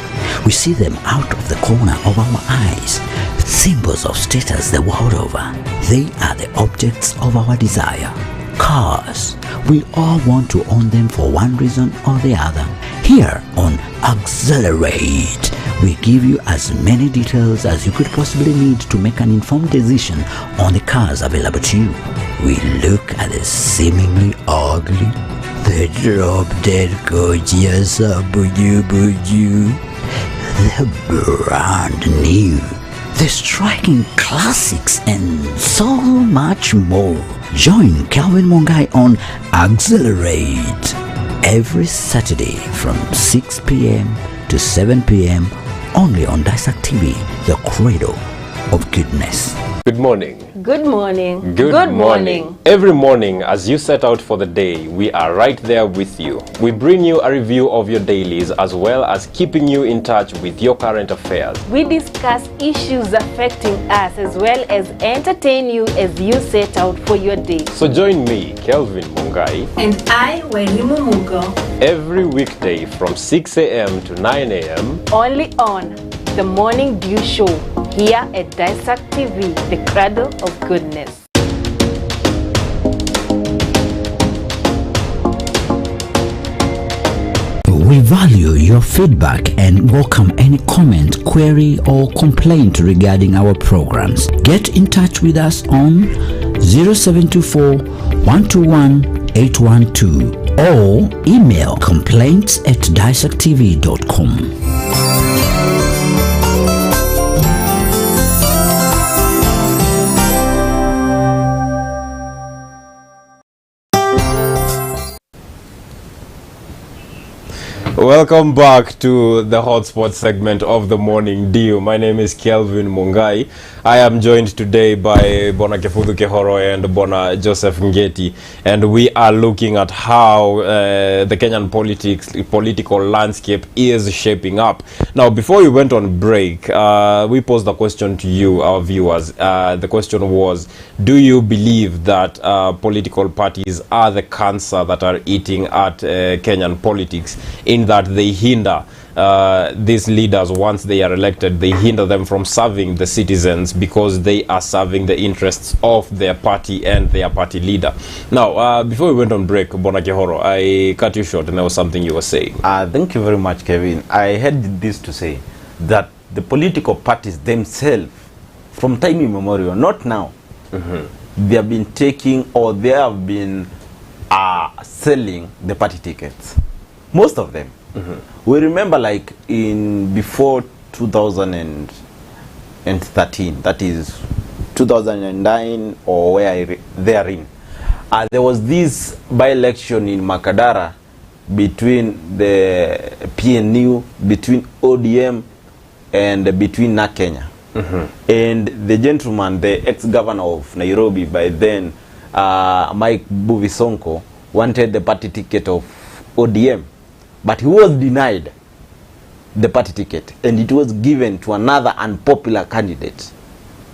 We see them out of the corner of our eyes. Symbols of status the world over. They are the objects of our desire. Cars. We all want to own them for one reason or the other. Here on Accelerate, we give you as many details as you could possibly need to make an informed decision on the cars available to you. We look at the seemingly ugly, the drop-dead gorgeous buju, the brand new, the striking classics, and so much more. Join Calvin Mongai on Accelerate every Saturday from 6 p.m. to 7 p.m. only on Daesak TV, the cradle of goodness. Good morning. Good morning. Good morning. Every morning as you set out for the day, we are right there with you. We bring you a review of your dailies as well as keeping you in touch with your current affairs. We discuss issues affecting us as well as entertain you as you set out for your day. So join me, Kelvin Mungai, And I, Welimu Mugo, every weekday from 6 a.m. to 9 a.m. only on The Morning Dew Show here at Daesak TV, the cradle of goodness. We value your feedback and welcome any comment, query, or complaint regarding our programs. Get in touch with us on 0724 121 812 or email complaints@daesaktv.com. Welcome back to the hotspot segment of the Morning Dew. My name is Kelvin Mungai. I am joined today by Bona Kefudhu Kehoro and Bona Joseph Ngeti, and we are looking at how the Kenyan political landscape is shaping up. Now, before we went on break, we posed a question to you, our viewers. The question was, do you believe that political parties are the cancer that are eating at Kenyan politics, in that they hinder these leaders, once they are elected, they hinder them from serving the citizens because they are serving the interests of their party and their party leader. Now, before we went on break, Bona Kehoro, I cut you short and there was something you were saying. Thank you very much, Kevin. I had this to say, that the political parties themselves, from time immemorial, not now, they have been taking, or they have been selling the party tickets. Most of them. We remember, like, before 2013, that is 2009 or therein, there was this by-election in Makadara between the PNU, between ODM, and between NA Kenya. And the gentleman, the ex-governor of Nairobi by then, Mike Buvisonko, wanted the party ticket of ODM. But he was denied the party ticket, and it was given to another unpopular candidate.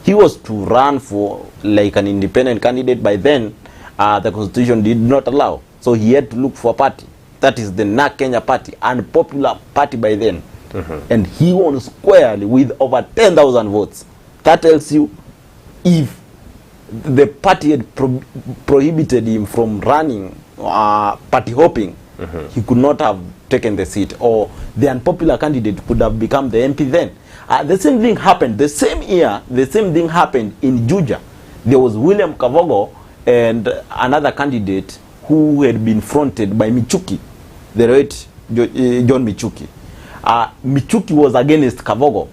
He was to run for like an independent candidate. By then, the constitution did not allow. So he had to look for a party. That is the NA Kenya party, unpopular party by then. And he won squarely with over 10,000 votes. That tells you, if the party had prohibited him from running, party hopping, he could not have taken the seat, or the unpopular candidate could have become the MP then. The same thing happened, the same year, the same thing happened in Juja. There was William Kavogo and another candidate who had been fronted by Michuki, the late John Michuki. Michuki was against Kavogo,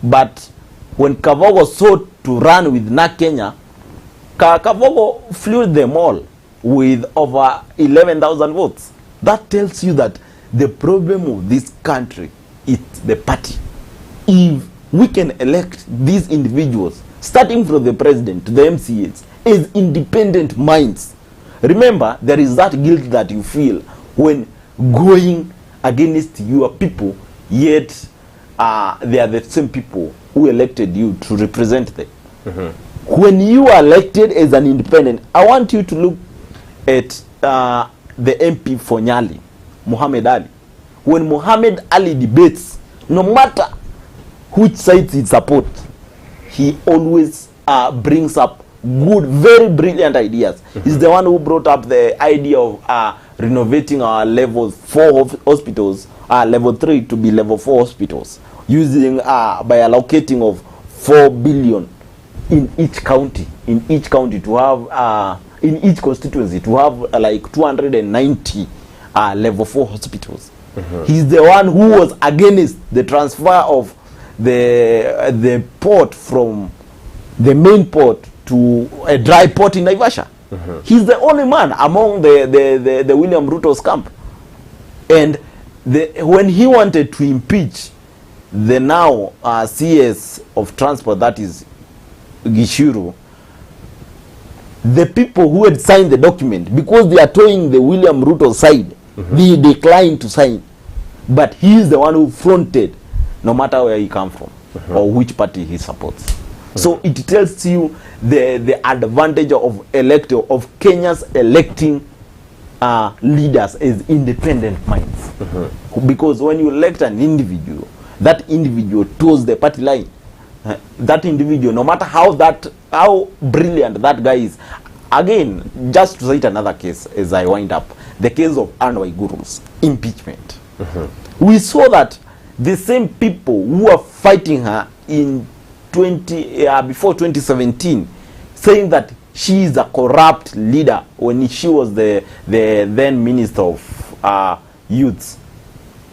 but when Kavogo sought to run with NA Kenya, Kavogo flew them all with over 11,000 votes. That tells you that the problem of this country is the party. If we can elect these individuals, starting from the president to the MCAs, as independent minds, remember, there is that guilt that you feel when going against your people, yet they are the same people who elected you to represent them. When you are elected as an independent, I want you to look at the MP for Nyali, Muhammad Ali. When Muhammad Ali debates, no matter which side he supports, he always brings up good, very brilliant ideas. He's the one who brought up the idea of renovating our level 4 hospitals, level 3 to be level 4 hospitals, using by allocating of 4 billion in each county to have in each constituency to have like 290 level 4 hospitals. He's the one who was against the transfer of the port from the main port to a dry port in Naivasha. He's the only man among the William Ruto's camp. And when he wanted to impeach the now CS of transport, that is Gishuru, the people who had signed the document, because they are towing the William Ruto side, they declined to sign. But he is the one who fronted, no matter where he comes from or which party he supports. So it tells you the advantage of Kenyans electing leaders as independent minds. Because when you elect an individual, that individual toes the party line. That individual, no matter how brilliant that guy is. Again, just to cite another case as I wind up, the case of Anne Waiguru's impeachment. We saw that the same people who were fighting her in before 2017, saying that she is a corrupt leader when she was the then minister of youth.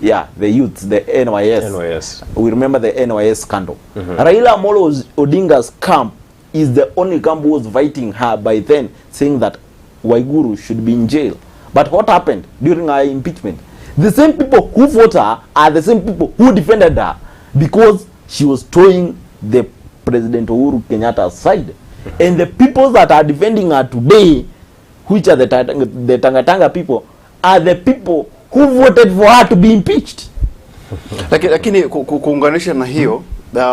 Yeah, the youth, the NYS. We remember the NYS scandal. Raila Amolo Odinga's camp is the only camp who was fighting her by then, saying that Waiguru should be in jail. But what happened during her impeachment? The same people who fought her are the same people who defended her, because she was towing the President Uhuru Kenyatta's side. And the people that are defending her today, which are the Tanga people, are the people who voted for her to be impeached. Lakini kuunganisha na hiyo,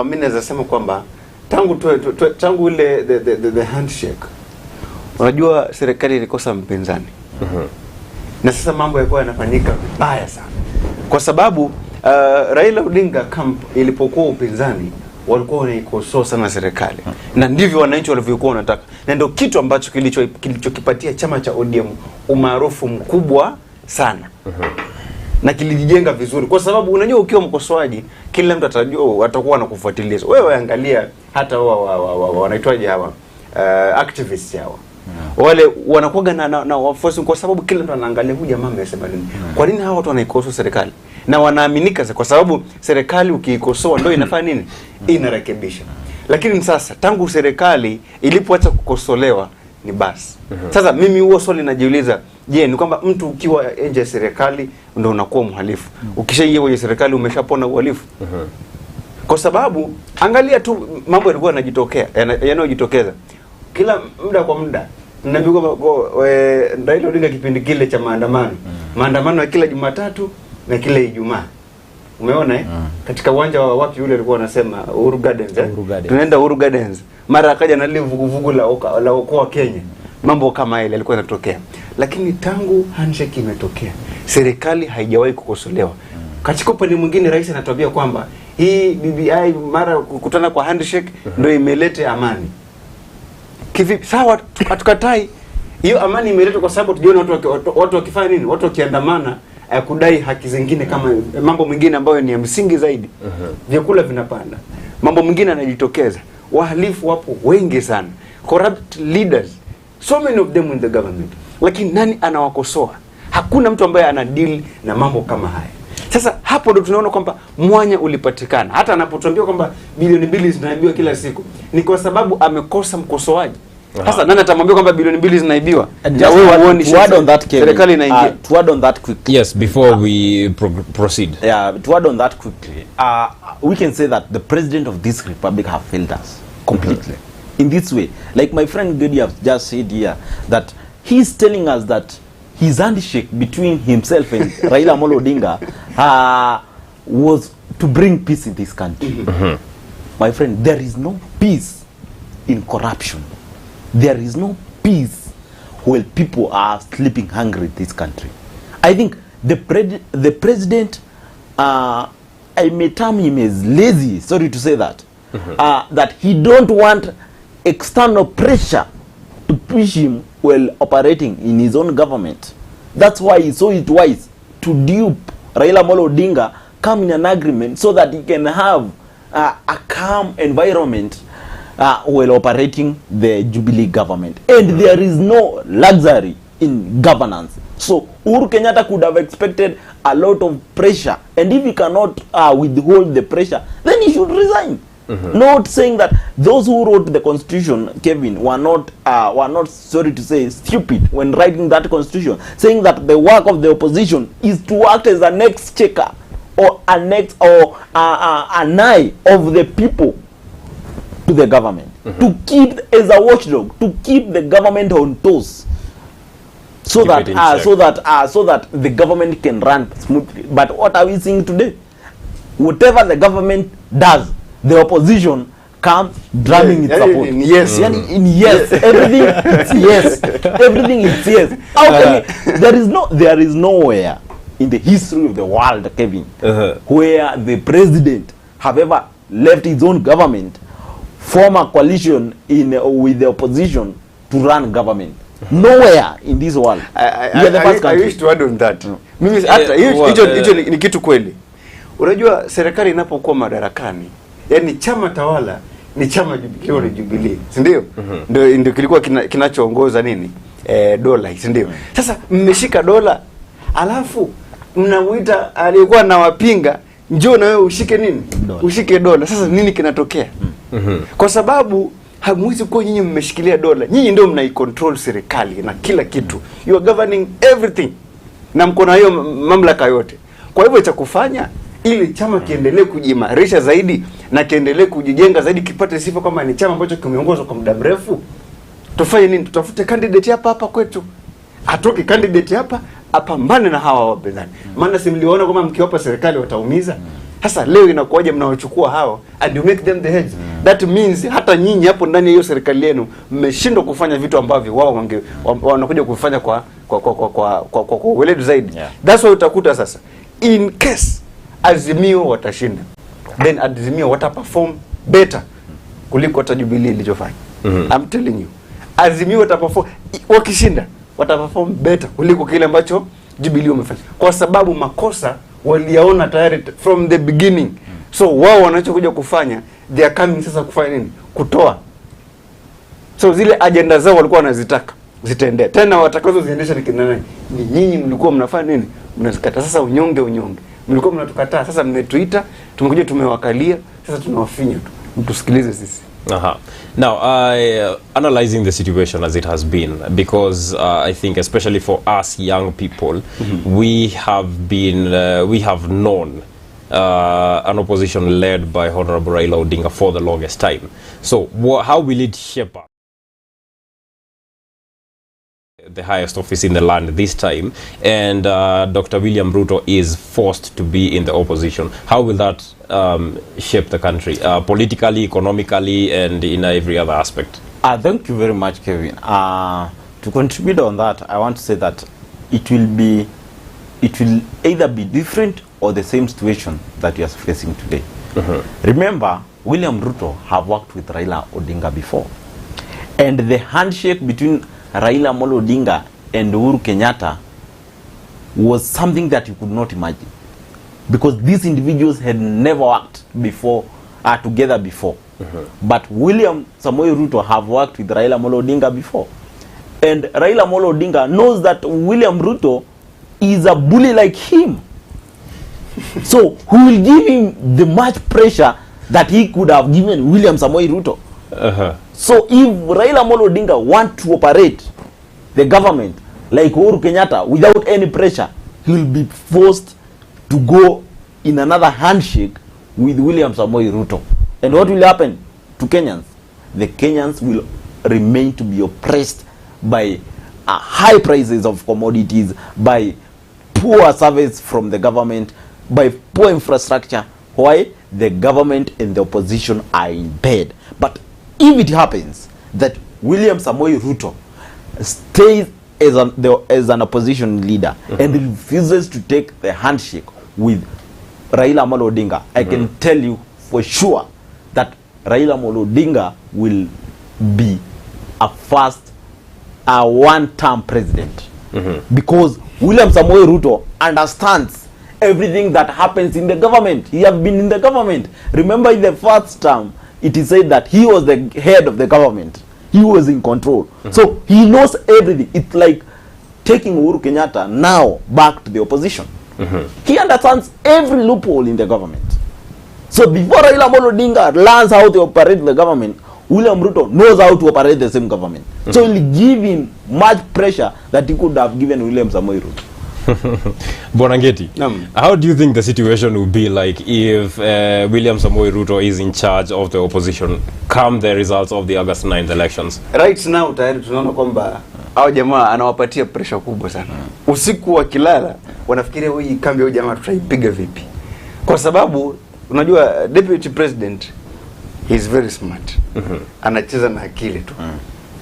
mimi naweza sema kwamba tangu ile the handshake, unajua serikali ilikosa mpinzani. Na sasa mambo yalikuwa yanafanyika vibaya sana. Kwa sababu Raila Odinga camp ilipokuwa upinzani walikuwa wanaikosoa sana serikali. Na ndivyo wananchi walivyokuwa wanataka. Na ndio kitu ambacho kilichokipatia chama cha ODM umaarufu mkubwa sana. Na kilijijenga vizuri kwa sababu unajua ukiwa mkosoaji kila mtu atajua atakuwa anakufuatilia. Wewe angalia hata wanaitwaje hawa activists hawa. Wale wanakuwa na wafuasi kwa sababu kila mtu anaangalia huyu jamaa amesema nini. Kwa nini hawa watu wanaikosoa serikali? Na wanaaminika kwa sababu serikali ukiikosoa ndio inafanya nini? Inarekebisha. Lakini sasa tangu serikali ilipoacha kukosolewa ni basi. Sasa mimi huo swali najiuliza, je, ni kwamba mtu ukiwa nje ya serikali ndio unakuwa mhalifu? Ukishaingia kwenye serikali umeshapona uhalifu? Kwa sababu angalia tu mambo yalikuwa yanayojitokeza kila muda kwa muda. Naambiwa Raila Odinga kipindi kile cha maandamano ya kila Jumatatu na kila Ijumaa. Umeona katika uwanja wa wapi yule alikuwa anasema Uhuru Gardens, tunaenda Uhuru Gardens. Mara akaja na lile vuguvugu la Okoa Kenya. Mambo kama ile yalikuwa yanatokea. Lakini tangu handshake imetokea, serikali haijawahi kukosolewa. Katika upande mwingine rais anatuambia kwamba hii BBI mara kukutana kwa handshake ndio imeleta amani. Kivipi? Sawa, hatukatai. Hiyo amani imeletwa kwa sababu tujiona watu wakifanya nini? Watu wakiandamana kudai haki zingine kama mambo mengine ambayo ni ya msingi zaidi. Vyakula vinapanda. Mambo mengine yanajitokeza. Wahalifu wapo wengi sana. Corrupt leaders. So many of them in the government. Lakini nani anawakosoa? Hakuna mtu ambaye ana deal na mambo kama haya. Sasa hapo ndo tunaona kwamba mwanya ulipatikana. Hata anapotuambia kwamba bilioni 2 zinaibiwa kila siku, ni kwa sababu amekosa mkosoaji. Sasa nani atamwambia kwamba bilioni 2 zinaibiwa? Na wewe uone serikali inaingia. To add on that quickly. Yes, before we proceed. Yeah, to add on that quickly. We can say that the president of this republic have failed us completely. In this way, like my friend Gedi have just said here, that he's telling us that his handshake between himself and Raila Amolo Odinga was to bring peace in this country. My friend, there is no peace in corruption. There is no peace when people are sleeping hungry in this country. I think the president, I may term him as lazy, sorry to say that, that he don't want external pressure to push him while operating in his own government. That's why he saw it wise to dupe Raila Amolo Odinga, come in an agreement so that he can have a calm environment while operating the Jubilee government. And there is no luxury in governance. So Uhuru Kenyatta could have expected a lot of pressure, and if he cannot withhold the pressure, then he should resign. Not saying that those who wrote the constitution, Kevin, were not sorry to say stupid when writing that constitution, saying that the work of the opposition is to act as an exchequer or an eye of the people to the government, to keep as a watchdog, to keep the government on toes, so that the government can run smoothly. But what are we seeing today? Whatever the government does, the opposition comes drumming its support. Yes. Yes. Everything it's yes. Everything is yes. How can there is nowhere in the history of the world, Kevin, where the president have ever left his own government, form a coalition with the opposition to run government. Nowhere in this world. I wish to add on that. Mimi hata hicho ni kitu kweli. Unajua serikali inapokuwa madarakani, yani chama tawala ni chama Jubilee, si ndio? Ndio kilikuwa kinachoongoza nini? Dola, si ndio? Sasa mmeshika dola, alafu mnamuita aliyekuwa na wapinga, njoo na wewe ushike nini? Ushike dola. Sasa nini kinatokea? Kwa sababu hamwezi kuwa nyinyi mmeshikilia dola. Nyinyi ndio mnaicontrol serikali na kila kitu. You are governing everything. Na mko na hiyo mamlaka yote. Kwa hivyo cha kufanya ili chama kiendelee kujimarisha zaidi na kiendelee kujijenga zaidi, kipate sifa kama ni chama ambacho kimeongozwa kwa muda mrefu, tufanye nini? Tutafute candidate hapa kwetu. Atoke candidate hapa, apambane na hawa wapinzani. Maana si mliona kama mkiwapa serikali wataumiza. Sasa leo inakuwaje mnawachukua hao and you make them the heads? That means hata nyinyi hapo ndani ya hiyo serikali yenu mmeshindwa kufanya vitu ambavyo wao wanakuja kufanya kwa weledi zaidi. That's why utakuta sasa in case Azimio watashinda, then Azimio wataperform better kuliko hata Jubilee ilichofanya. I'm telling you, Azimio wataperform, wakishinda wataperform better kuliko kile ambacho Jubilee wamefanya, kwa sababu makosa waliyaona tayari from the beginning. So wao wanachokuja kufanya, they are coming sasa kufanya nini? Kutoa. So zile agenda zao walikuwa wanazitaka zitaendea tena, watakazo ziendesha ni kina nani? Ni nyinyi mlikuwa mnafanya nini? Mnazikata. Sasa unyonge mlikuwa mnatukataa, sasa mmetuita, tumekuja tumewakalia, sasa tunawafinya tu, mtusikilize sisi. Now, analyzing the situation as it has been, because I think especially for us young people, we have known an opposition led by Honorable Raila Odinga for the longest time. So how will it shape up the highest office in the land this time, and Dr. William Ruto is forced to be in the opposition? How will that shape the country, politically, economically, and in every other aspect? Thank you very much, Kevin. To contribute on that, I want to say that it will either be different or the same situation that we are facing today. Remember, William Ruto have worked with Raila Odinga before, and the handshake between Raila Amolo Odinga and Uhuru Kenyatta was something that you could not imagine, because these individuals had never worked before together before. But William Samoei Ruto have worked with Raila Amolo Odinga before, and Raila Amolo Odinga knows that William Ruto is a bully like him. So who will give him the much pressure that he could have given William Samoei Ruto? So if Raila Amolo Odinga want to operate the government like Uhuru Kenyatta without any pressure, he will be forced to go in another handshake with William Samoei Ruto. And what will happen to Kenyans? The Kenyans will remain to be oppressed by high prices of commodities, by poor service from the government, by poor infrastructure. Why? The government and the opposition are in bed. But if it happens that William Samoei Ruto stays as an opposition leader and refuses to take the handshake with Raila Amolo Odinga, I can tell you for sure that Raila Amolo Odinga will be a one-term president. Because William Samoei Ruto understands everything that happens in the government. He has been in the government. Remember, in the first term, it is said that he was the head of the government. He was in control. So he knows everything. It's like taking Uhuru Kenyatta now back to the opposition. He understands every loophole in the government. So before Raila Amolo Odinga learns how to operate the government, William Ruto knows how to operate the same government. So he'll give him much pressure that he could have given William Samoei Ruto. Bonangeti, how do you think the situation will be like if William Samoei Ruto is in charge of the opposition come the results of the August 9th elections? Right now tayari tunaona kwamba hao jamaa anawapatia pressure kubwa sana. Usiku wakilala wanafikiria hii kambi ya jamaa tutaipiga vipi? Kwa sababu unajua deputy president he is very smart. Anacheza na akili tu.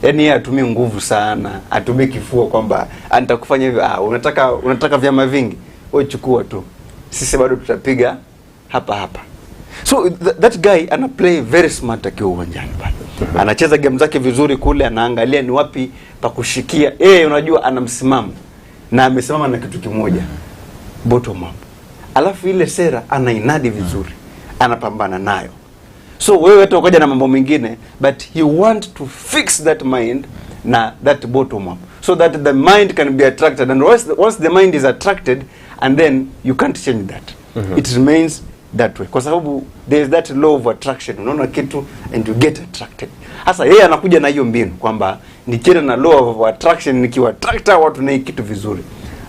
Yaani yeye atumie nguvu sana, atumie kifua kwamba nitakufanya hivi, unataka vyama vingi, wewe chukua tu. Sisi bado tutapiga hapa. So that guy ana play very smart akiwa uwanjani pale. Anacheza game zake vizuri kule, anaangalia ni wapi pa kushikia. Unajua ana msimamo. Na amesimama na kitu kimoja. Bottom up. Alafu ile sera anainadi vizuri. Anapambana nayo. So wewe hata ukaja na mambo mengine, but he want to fix that mind na that bottom up, so that the mind can be attracted, and once the mind is attracted, and then you can't change that. It remains that way, kwa sababu there is that law of attraction. Unaona kitu and you get attracted. Sasa yeye anakuja na hiyo mbinu kwamba nikienda na law of attraction, nikiwa attracta watu na kitu vizuri,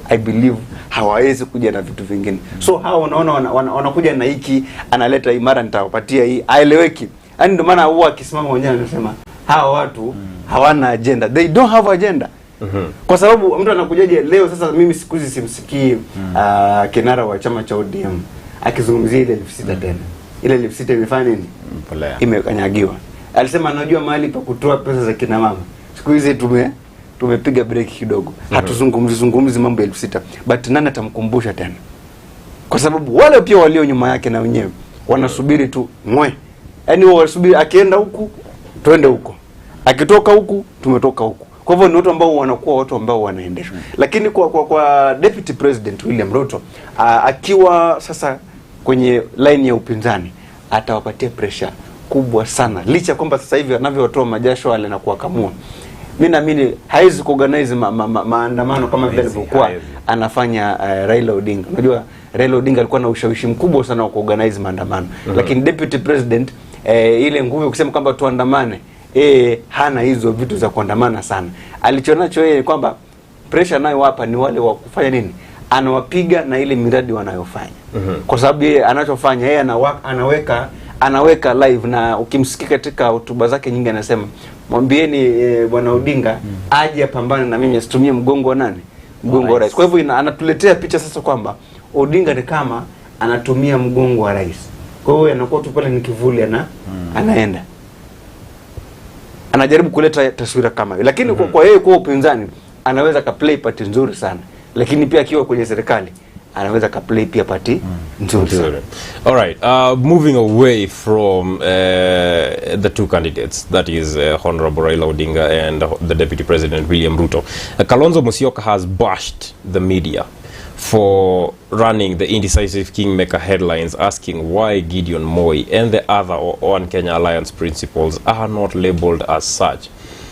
I believe hawawezi kuja na vitu vingine. So hao unaona wanakuja na hiki, analeta imara nitawapatia hii, aeleweki. Yaani ndio maana huwa akisimama mwenyewe anasema hawa watu hawana agenda. They don't have agenda. Kwa sababu mtu anakujaje leo sasa, mimi siku hizi simsikii kinara wa chama cha ODM akizungumzia ile 6 tena. Ile 6 imefanya nini? Imekanyagiwa. Alisema anajua mahali pa kutoa pesa za kina mama. Siku hizi tumepiga break kidogo. Hatuzungumzi mambo ya 6. But nani atamkumbusha tena? kwa sababu wale pia walio nyuma yake na wenyewe wanasubiri tu ngwe, yani wanasubiri akienda huku twende huko, akitoka huku tumetoka huku. Kwa hivyo ni watu ambao wanakuwa watu ambao wanaendeshwa. Lakini kwa Deputy President William Ruto akiwa sasa kwenye line ya upinzani, atawapatia pressure kubwa sana, licha kwamba sasa hivi anavyotoa majasho wale na kuwakamua. Mimi naamini haizi kuorganize maandamano kama vile alivyokuwa anafanya Raila Odinga. Unajua Raila Odinga alikuwa na ushawishi mkubwa sana wa kuorganize maandamano. Lakini Deputy President ile nguvu kusema kwamba tuandamane, hana hizo vitu za kuandamana sana. Alichonacho yeye kwamba pressure nayo hapa ni wale wa kufanya nini? Anawapiga na ile miradi wanayofanya. Kwa sababu yeye anachofanya yeye anaweka live, na ukimsikia katika hotuba zake nyingi anasema mwambieni bwana Odinga aje apambane na mimi, asitumie mgongo wa nani? Mgongo wa rais. Kwa hivyo anatuletea picha sasa kwamba Odinga ni kama anatumia mgongo wa rais. Kwa hiyo anakuwa tu pale ni kivuli anaenda. Anajaribu kuleta taswira kama hiyo. Lakini kwa yeye kwa upinzani anaweza ka play part nzuri sana. Lakini pia akiwa kwenye serikali anaweza ka play pia party nzuri sana. All right, moving away from the two candidates, that is Honorable Raila Odinga and the Deputy President William Ruto. Kalonzo Musyoka has bashed the media for running the indecisive kingmaker headlines, asking why Gideon Moi and the other One Kenya Alliance principles are not labeled as such.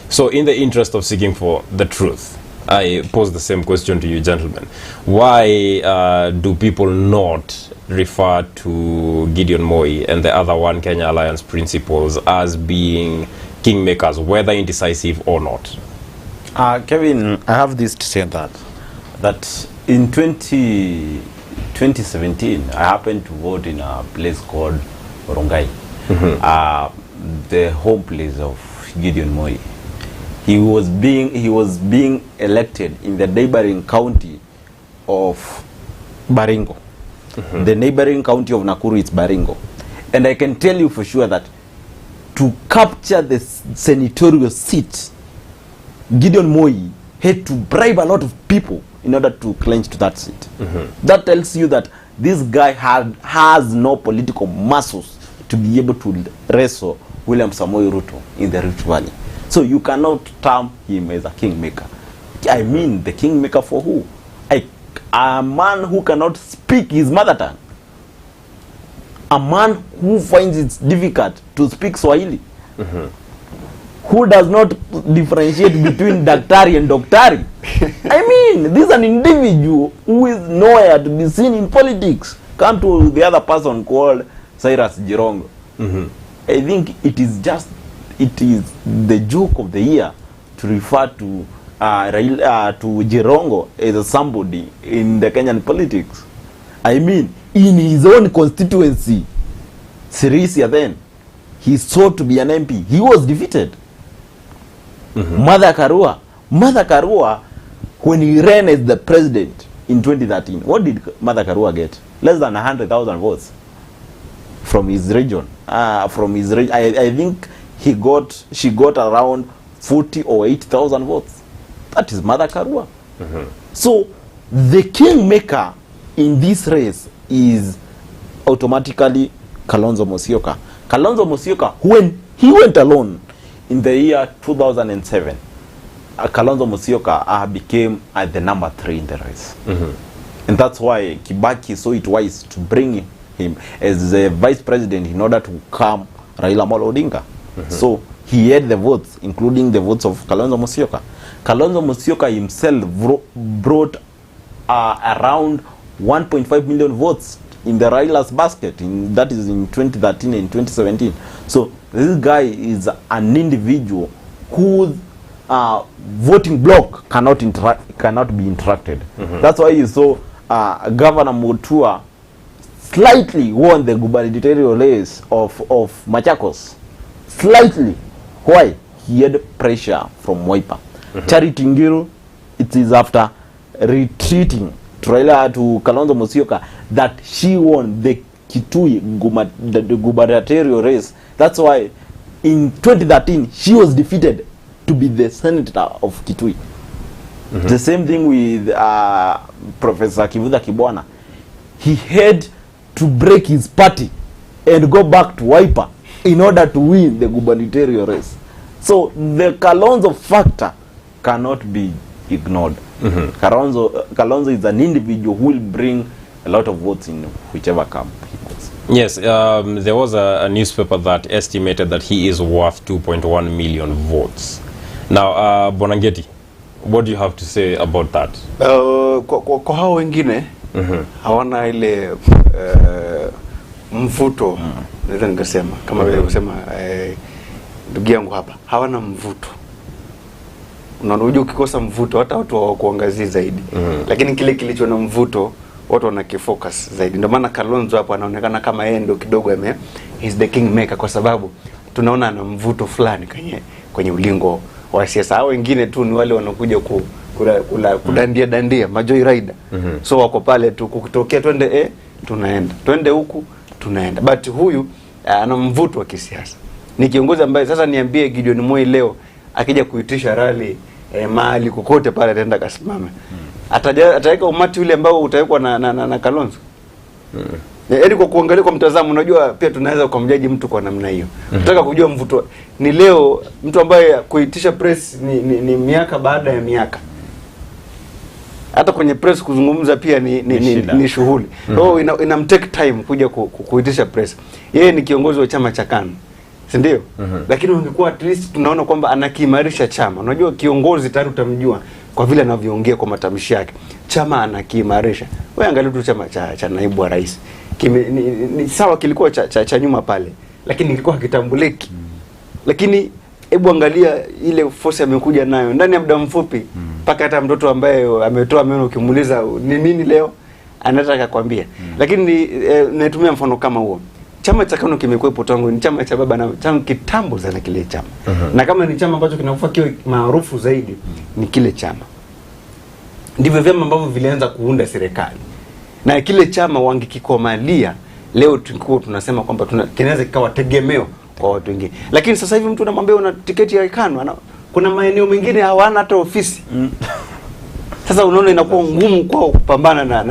So in the interest of seeking for the truth, I pose the same question to you gentlemen. Why do people not refer to Gideon Moi and the other One Kenya Alliance principles as being kingmakers, whether indecisive or not? Kevin, I have this to say that in 2017, I happened to vote in a place called Rongai, the home place of Gideon Moi. He was being elected in the neighboring county of Baringo. The neighboring county of Nakuru is Baringo. And I can tell you for sure that to capture the senatorial seat, Gideon Moi had to bribe a lot of people in order to clinch to that seat. That tells you that this guy has no political muscles to be able to wrestle William Samoei Ruto in the Rift Valley. So you cannot term him as a kingmaker. I mean, the kingmaker for who? A man who cannot speak his mother tongue. A man who finds it difficult to speak Swahili. Who does not differentiate between Daktari and Doktari. I mean, this is an individual who is nowhere to be seen in politics. Come to the other person called Cyrus Jirongo. I think it is the joke of the year to refer to Jirongo as somebody in the Kenyan politics. I mean, in his own constituency, Sirisia then, he sought to be an MP. He was defeated. Mother Karua, when he ran as the president in 2013, what did Mother Karua get? Less than 100,000 votes from his region. I think she got around 40 or 8,000 votes. That is Mother Karua. So the kingmaker in this race is automatically Kalonzo Musyoka. Kalonzo Musyoka, when he went alone in the year 2007, Kalonzo Musyoka became the number 3 in the race. And that's why Kibaki saw it wise to bring him as the vice president in order to calm Raila Amolo Odinga. So he had the votes, including the votes of Kalonzo Musyoka. Kalonzo Musyoka himself brought around 1.5 million votes in the Raila's basket, that is in 2013 and 2017. So this guy is an individual whose voting bloc cannot be interacted. That's why you saw Governor Mutua slightly won the gubernatorial race of Machakos. Slightly. Why? He had pressure from Wiper. Charity Ngiru, it is after retreating to Kalonzo Musyoka that she won the Kitui the gubernatorial race. That's why in 2013 she was defeated to be the senator of Kitui. The same thing with Professor Kivuda Kibwana. he had to break his party and go back to Wiper in order to win the gubernatorial race. So the Kalonzo factor cannot be ignored. Kalonzo is an individual who will bring a lot of votes in whichever camp he goes. Yes, there was a newspaper that estimated that he is worth 2.1 million votes. Now, Bonangeti, what do you have to say about that? Kwa hao wengine hawana ile mvuto, naweza nikasema kama vile kusema ndugu yangu hapa, hawana mvuto. Unajua ukikosa mvuto hata watu hawakuangazia zaidi. Lakini kile kilicho na mvuto watu wanakifocus zaidi. Ndio maana Kalonzo hapo anaonekana kama yeye ndio kidogo he's the kingmaker, kwa sababu tunaona ana mvuto fulani kwenye ulingo wa siasa. Hao wengine tu ni wale wanakuja kudandia majoy rider. So wako pale tu kukitokea twende tunaenda. Twende huku tunaenda. But huyu ana mvuto wa kisiasa. Ni kiongozi ambaye sasa niambie Gideon Moi leo akija kuitisha rally mahali kokote pale ataenda kasimama. Ataweka umati ule ambao utawekwa na Kalonzo. Yaani kwa kuangalia kwa mtazamo, unajua pia tunaweza kumjaji mtu kwa namna hiyo. Nataka kujua mvuto ni leo mtu ambaye kuitisha press ni miaka baada ya miaka. Hata kwenye press kuzungumza pia ni shughuli. So inamtake time kuja kuitisha press. Yeye ni kiongozi wa chama cha KANU. Si ndio? Lakini ungekuwa at least tunaona kwamba anakiimarisha chama. Unajua kiongozi tayari utamjua kwa vile anavyoongea kwa matamshi yake. Chama anakiimarisha. Wewe angalia tu chama cha naibu wa rais. Ni sawa kilikuwa cha nyuma pale, lakini kilikuwa hakitambuliki. Lakini hebu angalia ile force amekuja nayo ndani ya muda mfupi, mpaka hata mtoto ambaye ametoa meno ukimuuliza ni nini leo anataka kukwambia. Lakini natumia mfano kama huo. Chama cha KANU kimekuwepo tangu, ni chama cha baba na tangu kitambo sana kile chama. Na kama ni chama ambacho kinafaa kiwe maarufu zaidi ni kile chama. Ndivyo vyama ambavyo vilianza kuunda serikali. Na kile chama wangekikomalia leo tulikuwa tunasema kwamba kinaweza kikawa tegemeo kwa watu wengine. Lakini sasa hivi mtu anamwambia una tiketi ya KANU, kuna maeneo mengine hawana hata ofisi. Sasa unaona inakuwa ngumu kwao kupambana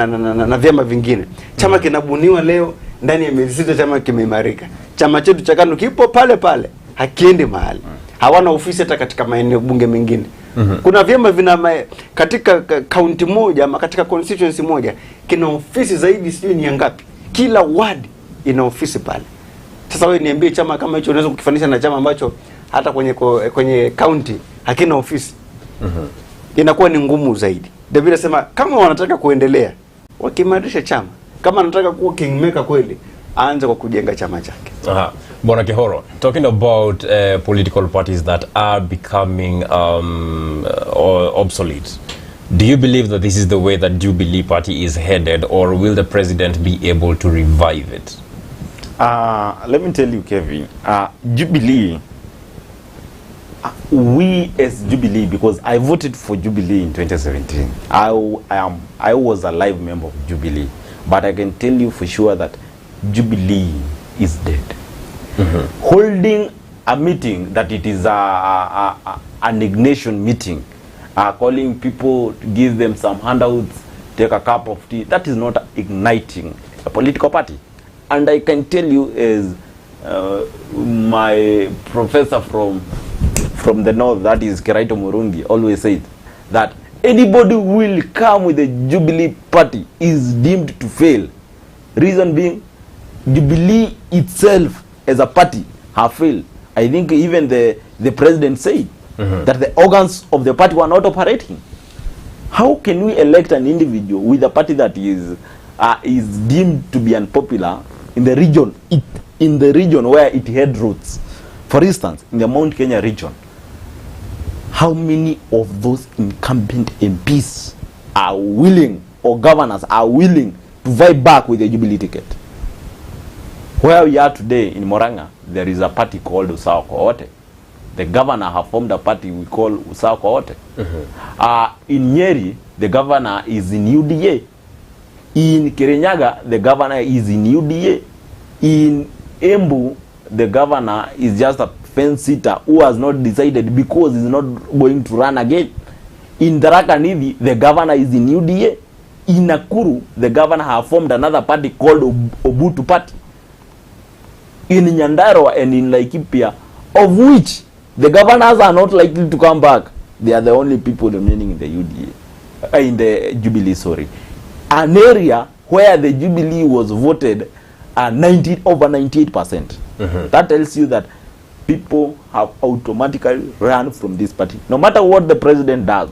na vyama vingine. Chama kinabuniwa leo, ndani ya miezi 6 chama kimeimarika. Chama chetu cha KANU kipo pale pale, hakiendi mahali. Hawana ofisi hata katika maeneo bunge mengine. Kuna vyama katika county moja ama katika constituency moja kina ofisi zaidi sijui ni ngapi. Kila ward ina ofisi pale. Sasa wewe niambie chama kama hicho unaweza kukifanisha na chama ambacho hata kwenye county hakina ofisi. Inakuwa ni ngumu zaidi. David anasema kama wanataka kuendelea wakiimarisha chama. Kama anataka kuwa kingmaker kweli, aanze kwa kujenga chama chake. Bwana Kihoro, talking about political parties that are becoming obsolete, do you believe that this is the way that Jubilee Party is headed, or will the president be able to revive it? Let me tell you, Kevin, Jubilee, we as Jubilee, because I voted for Jubilee in 2017, I was a live member of Jubilee, but I can tell you for sure that Jubilee is dead. Holding a meeting that it is an ignition meeting, calling people to give them some handouts, take a cup of tea, that is not igniting a political party. And I can tell you, as my professor from the north, that is Keraito Murungi, always said that anybody who will come with the Jubilee Party is deemed to fail. Reason being, Jubilee itself as a party have failed. I think even the president said that the organs of the party were not operating. How can we elect an individual with a party that is deemed to be unpopular in the region where it had roots? For instance, in the Mount Kenya region, how many of those incumbent MPs are willing, or governors are willing, to fight back with the Jubilee ticket? Where we are today in Moranga, there is a party called Usawa Koote. The governor have formed a party we call Usawa Koote. In Nyeri, the governor is in UDA. In Kirinyaga, the governor is in UDA. In Embu, the governor is just a fence sitter who has not decided because he's not going to run again. In Tharaka Nithi, the governor is in UDA. in Nakuru, the governor have formed another party called Obutu Party. In Nyandarua and in Laikipia, of which the governors are not likely to come back. They are the only people remaining in the UDA, in the Jubilee, sorry. An area where the Jubilee was voted over 98%. That tells you that people have automatically run from this party. No matter what the president does,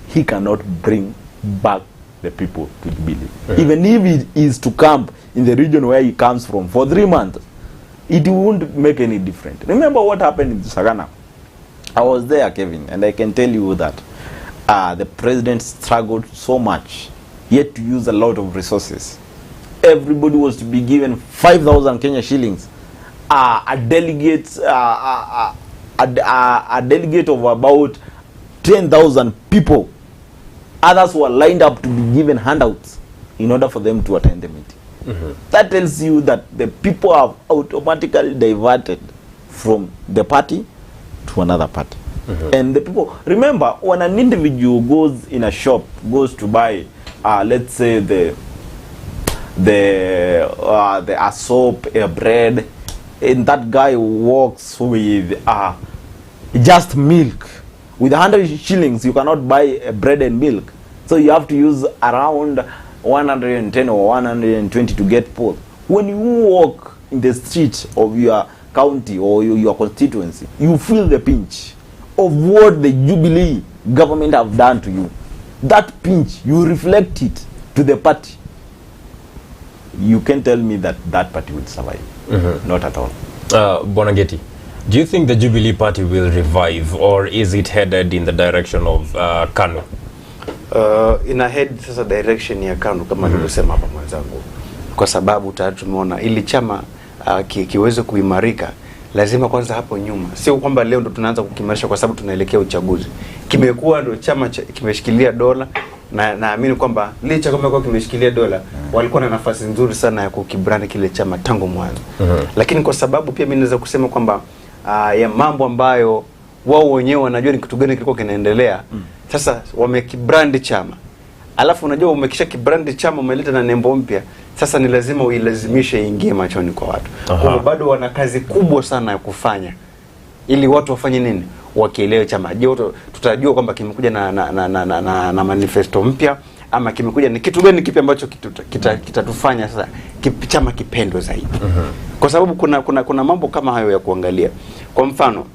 he cannot bring back the people to Jubilee. Even if it is to camp in the region where he comes from for 3 months, it won't make any difference. Remember what happened in Sagana? I was there, Kevin, and I can tell you that the president struggled so much, yet to use a lot of resources. Everybody was to be given 5,000 Kenya shillings. A delegate of about 10,000 people. Others were lined up to be given handouts in order for them to attend the meeting. That tells you that the people have automatically diverted from the party to another party. And the people, remember, when an individual goes in a shop, goes to buy, let's say a soap, a bread, and that guy walks with just milk. With 100 shillings, you cannot buy bread and milk. So you have to use around 110 or 120 to get both. When you walk in the street of your county or your constituency, you feel the pinch of what the Jubilee government have done to you. That pinch, you reflect it to the party. You can tell me that that party will survive. Not at all. Bonageti, do you think the Jubilee Party will revive, or is it headed in the direction of KANU? Ina head sasa direction ya KANU kama nilivyosema hapa mwenzangu, kwa sababu tayari tumeona ili chama kiweze kuimarika lazima kwanza hapo nyuma, sio kwamba leo ndo tunaanza kukimarisha kwa sababu tunaelekea uchaguzi. Kimekuwa ndo chama kimeshikilia dola, na naamini kwamba licha kama kwa kimeshikilia dola walikuwa na nafasi nzuri sana ya kukibrand kile chama tangu mwanzo. Lakini kwa sababu pia mimi naweza kusema kwamba ya mambo ambayo wao wenyewe wanajua ni kitu gani kilikuwa kinaendelea, sasa wamekibrand chama. Alafu unajua umekisha kibrand chama, umeleta na nembo mpya, sasa ni lazima uilazimishe ingie machoni kwa watu. Kwa bado wana kazi kubwa sana ya kufanya ili watu wafanye nini? Wakielewe chama. Je, tutajua kwamba kimekuja na manifesto mpya ama kimekuja ni kitu gani kipi ambacho kitatufanya sasa chama kipendwe zaidi. Kwa sababu kuna mambo kama hayo ya kuangalia. Kwa mfano,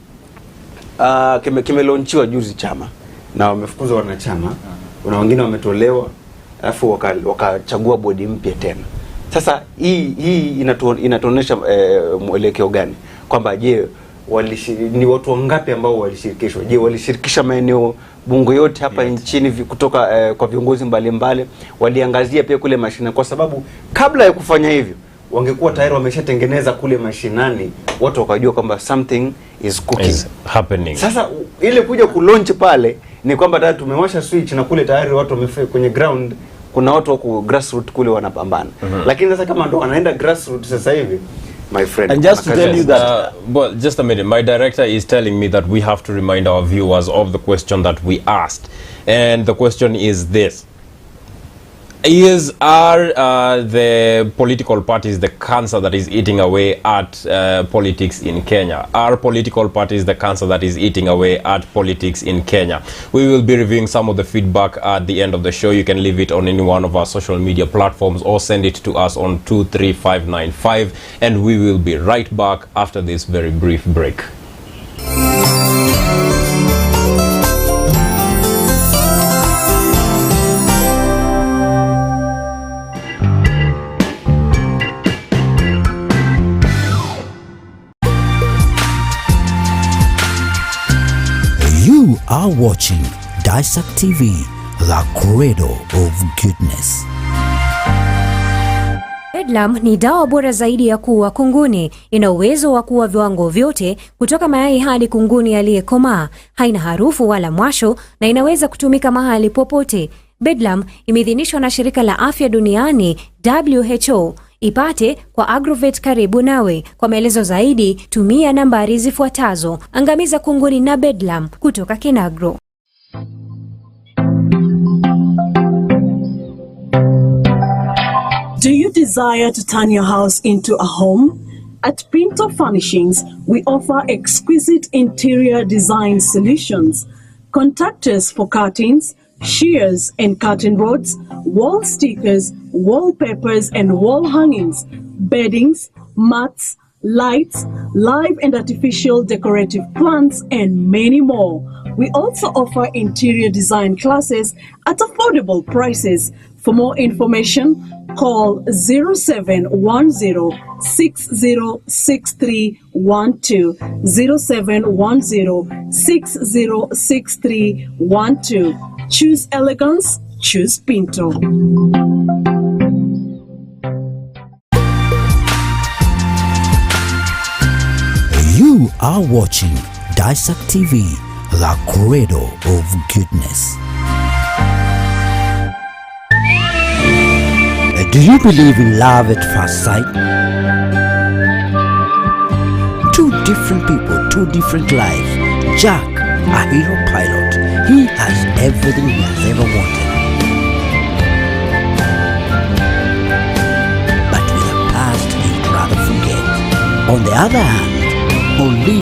kimelaunchiwa juzi chama na wamefukuzwa wanachama, kuna wengine wametolewa, alafu wakachagua bodi mpya tena. Sasa hii inatuonesha mwelekeo gani? Kwamba je, ni watu wangapi ambao walishirikishwa? Je, walishirikisha maeneo bunge yote hapa nchini kutoka kwa viongozi mbalimbali? Waliangazia pia kule mashinani? Kwa sababu kabla ya kufanya hivyo wangekuwa tayari wameshatengeneza kule mashinani, watu wakajua kwamba something is cooking, is happening. Sasa ile kuja kulaunch pale ni kwamba tayari tumewasha switch na kule tayari watu wamefika kwenye ground, kuna watu wako grassroots kule wanapambana. Lakini sasa kama ndo wanaenda grassroots sasa hivi, my friend, and just to tell you that well, just a minute, my director is telling me that we have to remind our viewers of the question that we asked, and the question is this: are the political parties the cancer that is eating away at politics in Kenya? Are political parties the cancer that is eating away at politics in Kenya? We will be reviewing some of the feedback at the end of the show. You can leave it on any one of our social media platforms or send it to us on 23595, and we will be right back after this very brief break. You are watching Daesak TV, the cradle of goodness. Bedlam ni dawa bora zaidi ya kuua kunguni. Ina uwezo wa kuua viwango vyote kutoka mayai hadi kunguni aliyekomaa. Haina harufu wala mwasho na inaweza kutumika mahali popote. Bedlam imeidhinishwa na Shirika la Afya Duniani WHO. Ipate kwa Agrovet karibu nawe. Kwa maelezo zaidi tumia nambari zifuatazo. Angamiza kunguni na Bedlam kutoka Kinagro. Do you desire to turn your house into a home? At Pinto Furnishings, we offer exquisite interior design solutions. Contact us for curtains, shears and curtain rods, wall stickers, wallpapers and wall hangings, beddings, mats, lights, live and artificial decorative plants, and many more. We also offer interior design classes at affordable prices. For more information, call 0710-606312, 0710-606312. Choose elegance, choose Pinto. You are watching Daesak TV, the cradle of goodness. Do you believe in love at first sight? Two different people, two different lives. Jack, a hero pilot, he has everything he has ever wanted. But with a past he'd rather forget. On the other hand, only